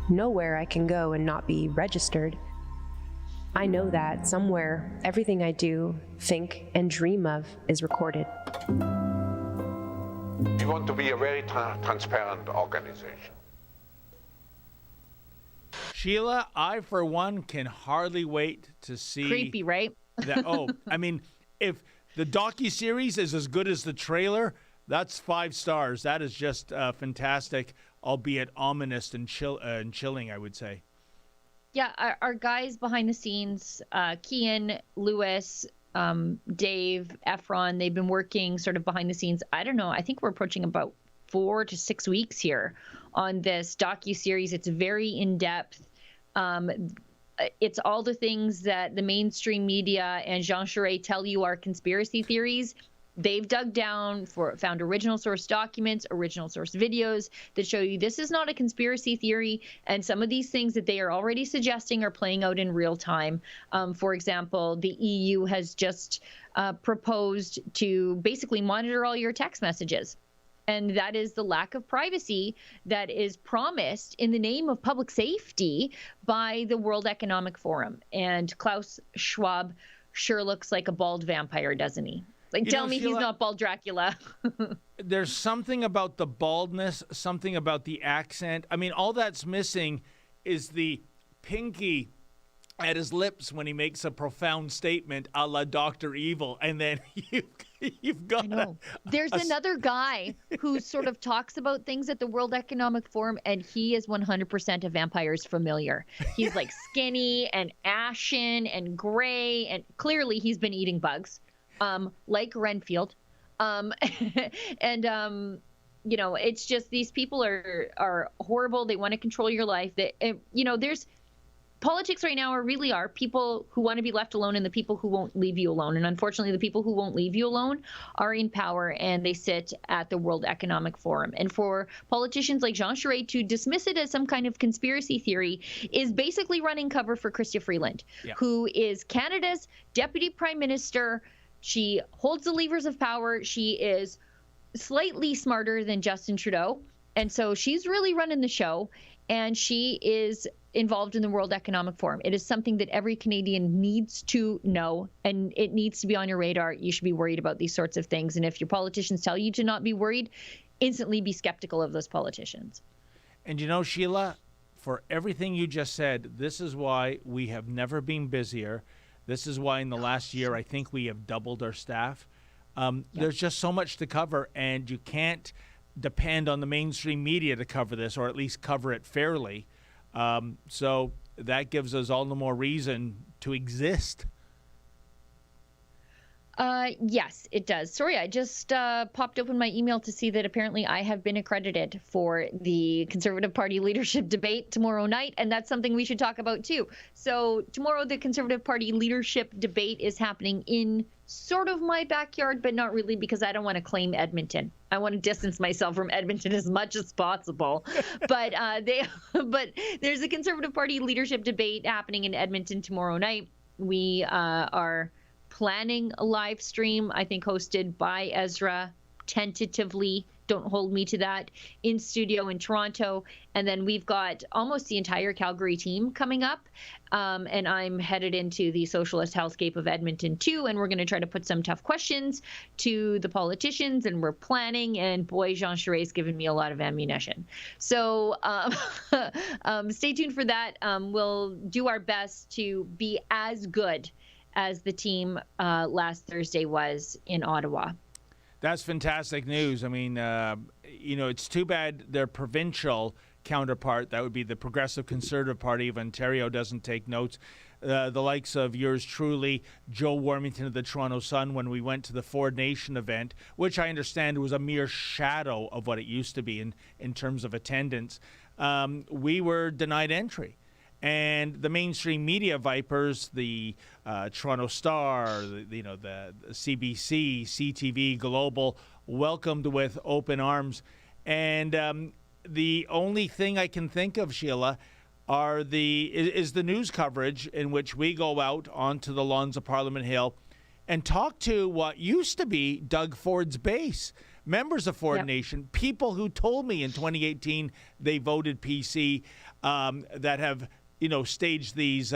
Nowhere I can go and not be registered. I know that somewhere, everything I do, think, and dream of is recorded. We want to be a very transparent organization. Sheila, I, for one, can hardly wait to see... Creepy, right? I mean, if the docuseries is as good as the trailer, that's 5 stars. That is just fantastic, albeit ominous and chilling, I would say. Yeah, our guys behind the scenes, Kian, Lewis, Dave, Efron, they've been working sort of behind the scenes. I don't know. I think we're approaching about 4 to 6 weeks here on this docuseries. It's very in-depth. It's all the things that the mainstream media and Jean Charest tell you are conspiracy theories. They've dug down, found original source documents, original source videos that show you this is not a conspiracy theory, and some of these things that they are already suggesting are playing out in real time. For example, the EU has just proposed to basically monitor all your text messages. And that is the lack of privacy that is promised in the name of public safety by the World Economic Forum. And Klaus Schwab sure looks like a bald vampire, doesn't he? Like, tell me he's not bald Dracula. There's something about the baldness, something about the accent. I mean, all that's missing is the pinky at his lips when he makes a profound statement a la Dr. Evil. And then you've got... There's another guy who sort of talks about things at the World Economic Forum, and he is 100% a vampire's familiar. He's like skinny and ashen and gray, and clearly he's been eating bugs. Like Renfield. It's just these people are horrible. They want to control your life. There's politics right now are people who want to be left alone and the people who won't leave you alone. And unfortunately, the people who won't leave you alone are in power, and they sit at the World Economic Forum. And for politicians like Jean Charest to dismiss it as some kind of conspiracy theory is basically running cover for Chrystia Freeland, who is Canada's Deputy Prime Minister. She holds the levers of power. She is slightly smarter than Justin Trudeau. And so she's really running the show. And she is involved in the World Economic Forum. It is something that every Canadian needs to know, and it needs to be on your radar. You should be worried about these sorts of things. And if your politicians tell you to not be worried, instantly be skeptical of those politicians. And Sheila, for everything you just said, this is why we have never been busier. This is why in the last year, I think we have doubled our staff. There's just so much to cover, and you can't depend on the mainstream media to cover this, or at least cover it fairly. So that gives us all the more reason to exist. Yes, it does. Sorry, I just popped open my email to see that apparently I have been accredited for the Conservative Party leadership debate tomorrow night, and that's something we should talk about too. So tomorrow the Conservative Party leadership debate is happening in sort of my backyard, but not really, because I don't want to claim Edmonton. I want to distance myself from Edmonton as much as possible. But there's a Conservative Party leadership debate happening in Edmonton tomorrow night. We are planning a live stream, I think hosted by Ezra, tentatively. Don't hold me to that, in studio in Toronto. And then we've got almost the entire Calgary team coming up. And I'm headed into the socialist hellscape of Edmonton too. And we're going to try to put some tough questions to the politicians. And we're planning. And boy, Jean Charest's given me a lot of ammunition. So stay tuned for that. We'll do our best to be as good as the team last Thursday was in Ottawa. That's fantastic news. I mean, it's too bad their provincial counterpart, that would be the Progressive Conservative Party of Ontario, doesn't take notes. The likes of yours truly, Joe Warmington of the Toronto Sun, when we went to the Ford Nation event, which I understand was a mere shadow of what it used to be in terms of attendance, we were denied entry. And the mainstream media vipers, the Toronto Star, the CBC, CTV, Global, welcomed with open arms. And the only thing I can think of, Sheila, is the news coverage in which we go out onto the lawns of Parliament Hill and talk to what used to be Doug Ford's base. Members of Ford Nation, people who told me in 2018 they voted PC, that have staged these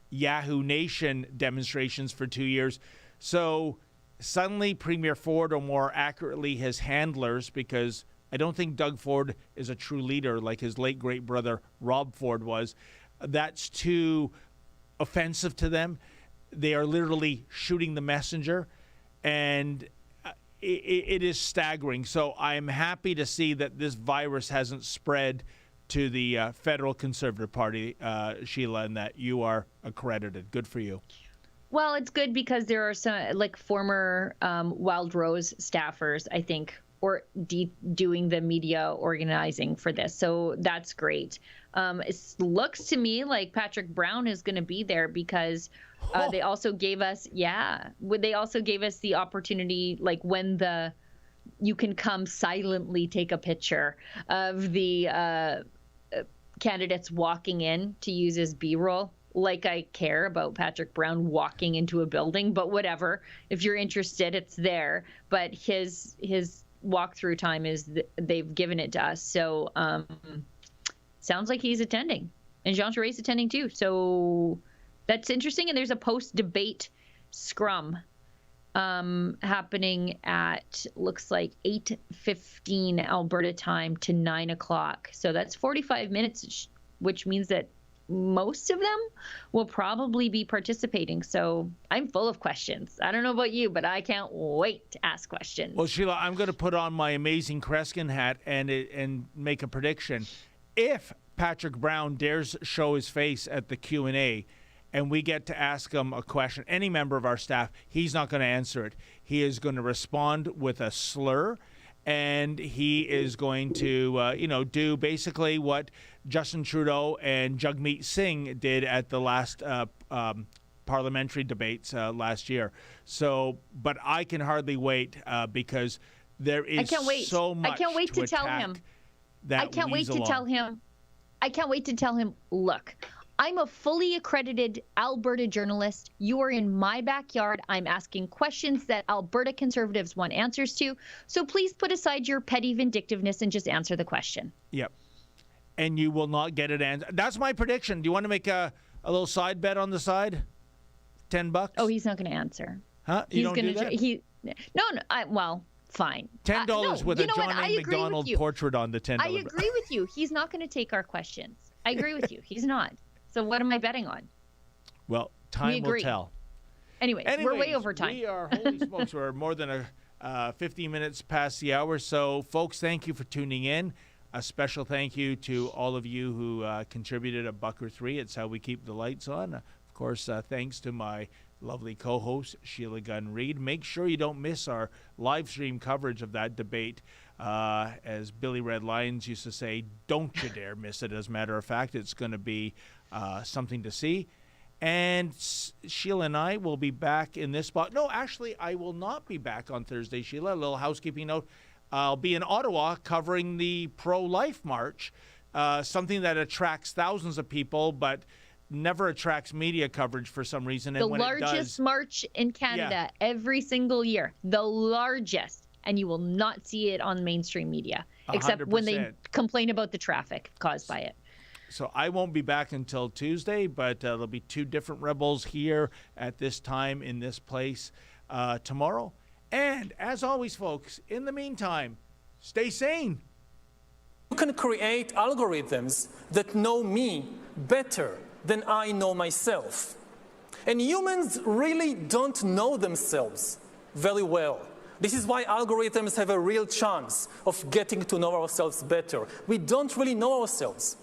Yahoo Nation demonstrations for 2 years. So suddenly Premier Ford, or more accurately his handlers, because I don't think Doug Ford is a true leader like his late great brother Rob Ford was, that's too offensive to them. They are literally shooting the messenger, and it is staggering. So I'm happy to see that this virus hasn't spread to the federal Conservative Party, Sheila, and that you are accredited. Good for you. Well, it's good because there are some former Wild Rose staffers, I think, or doing the media organizing for this. So that's great. It looks to me like Patrick Brown is going to be there because they also gave us, they also gave us the opportunity, when you can come silently take a picture of the candidates walking in to use as B-roll. Like I care about Patrick Brown walking into a building, but whatever. If you're interested, it's there. But his walkthrough time is they've given it to us. So sounds like he's attending, and Jean Charest attending too. So that's interesting. And there's a post-debate scrum happening at, looks like 8:15 Alberta time to 9 o'clock. So that's 45 minutes, which means that most of them will probably be participating. So I'm full of questions. I don't know about you, but I can't wait to ask questions. Well, Sheila, I'm going to put on my amazing Kreskin hat and make a prediction. If Patrick Brown dares show his face at the Q&A, and we get to ask him a question, any member of our staff, he's not going to answer it. He is going to respond with a slur, and he is going to, do basically what Justin Trudeau and Jagmeet Singh did at the last parliamentary debates last year. So, but I can hardly wait because there is so much. I can't wait to tell him. I can't wait to tell him, look, I'm a fully accredited Alberta journalist. You are in my backyard. I'm asking questions that Alberta Conservatives want answers to. So please put aside your petty vindictiveness and just answer the question. Yep. And you will not get it answered. That's my prediction. Do you want to make a little side bet on the side? $10? Oh, he's not going to answer. Huh? You don't do that? Well, fine. $10 with a John A. MacDonald portrait on the $10. I agree with you. He's not going to take our questions. I agree with you. He's not. So what am I betting on? Well, time will tell. Anyways, we're way over time. We are, holy smokes, we're more than 15 minutes past the hour. So, folks, thank you for tuning in. A special thank you to all of you who contributed a buck or $3. It's how we keep the lights on. Of course, thanks to my lovely co-host, Sheila Gunn Reid. Make sure you don't miss our live stream coverage of that debate. As Billy Red Lions used to say, don't you dare miss it. As a matter of fact, it's going to be something to see. And Sheila and I will be back in this spot. No, actually, I will not be back on Thursday, Sheila. A little housekeeping note. I'll be in Ottawa covering the pro-life march, something that attracts thousands of people, but never attracts media coverage for some reason. And the when it largest does, march in Canada every single year, the largest, and you will not see it on mainstream media, except when they 100%. complain about the traffic caused by it. So I won't be back until Tuesday, but there'll be 2 different rebels here at this time in this place tomorrow. And as always, folks, in the meantime, stay sane. You can create algorithms that know me better than I know myself. And humans really don't know themselves very well. This is why algorithms have a real chance of getting to know ourselves better. We don't really know ourselves.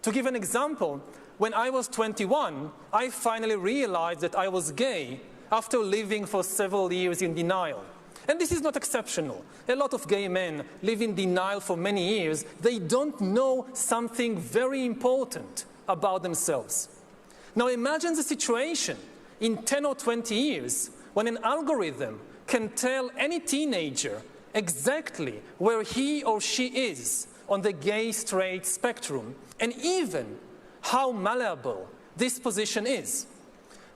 To give an example, when I was 21, I finally realized that I was gay after living for several years in denial. And this is not exceptional. A lot of gay men live in denial for many years. They don't know something very important about themselves. Now imagine the situation in 10 or 20 years when an algorithm can tell any teenager exactly where he or she is on the gay-straight spectrum, and even how malleable this position is.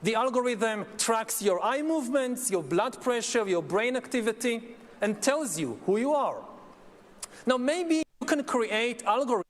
The algorithm tracks your eye movements, your blood pressure, your brain activity, and tells you who you are. Now, maybe you can create algorithms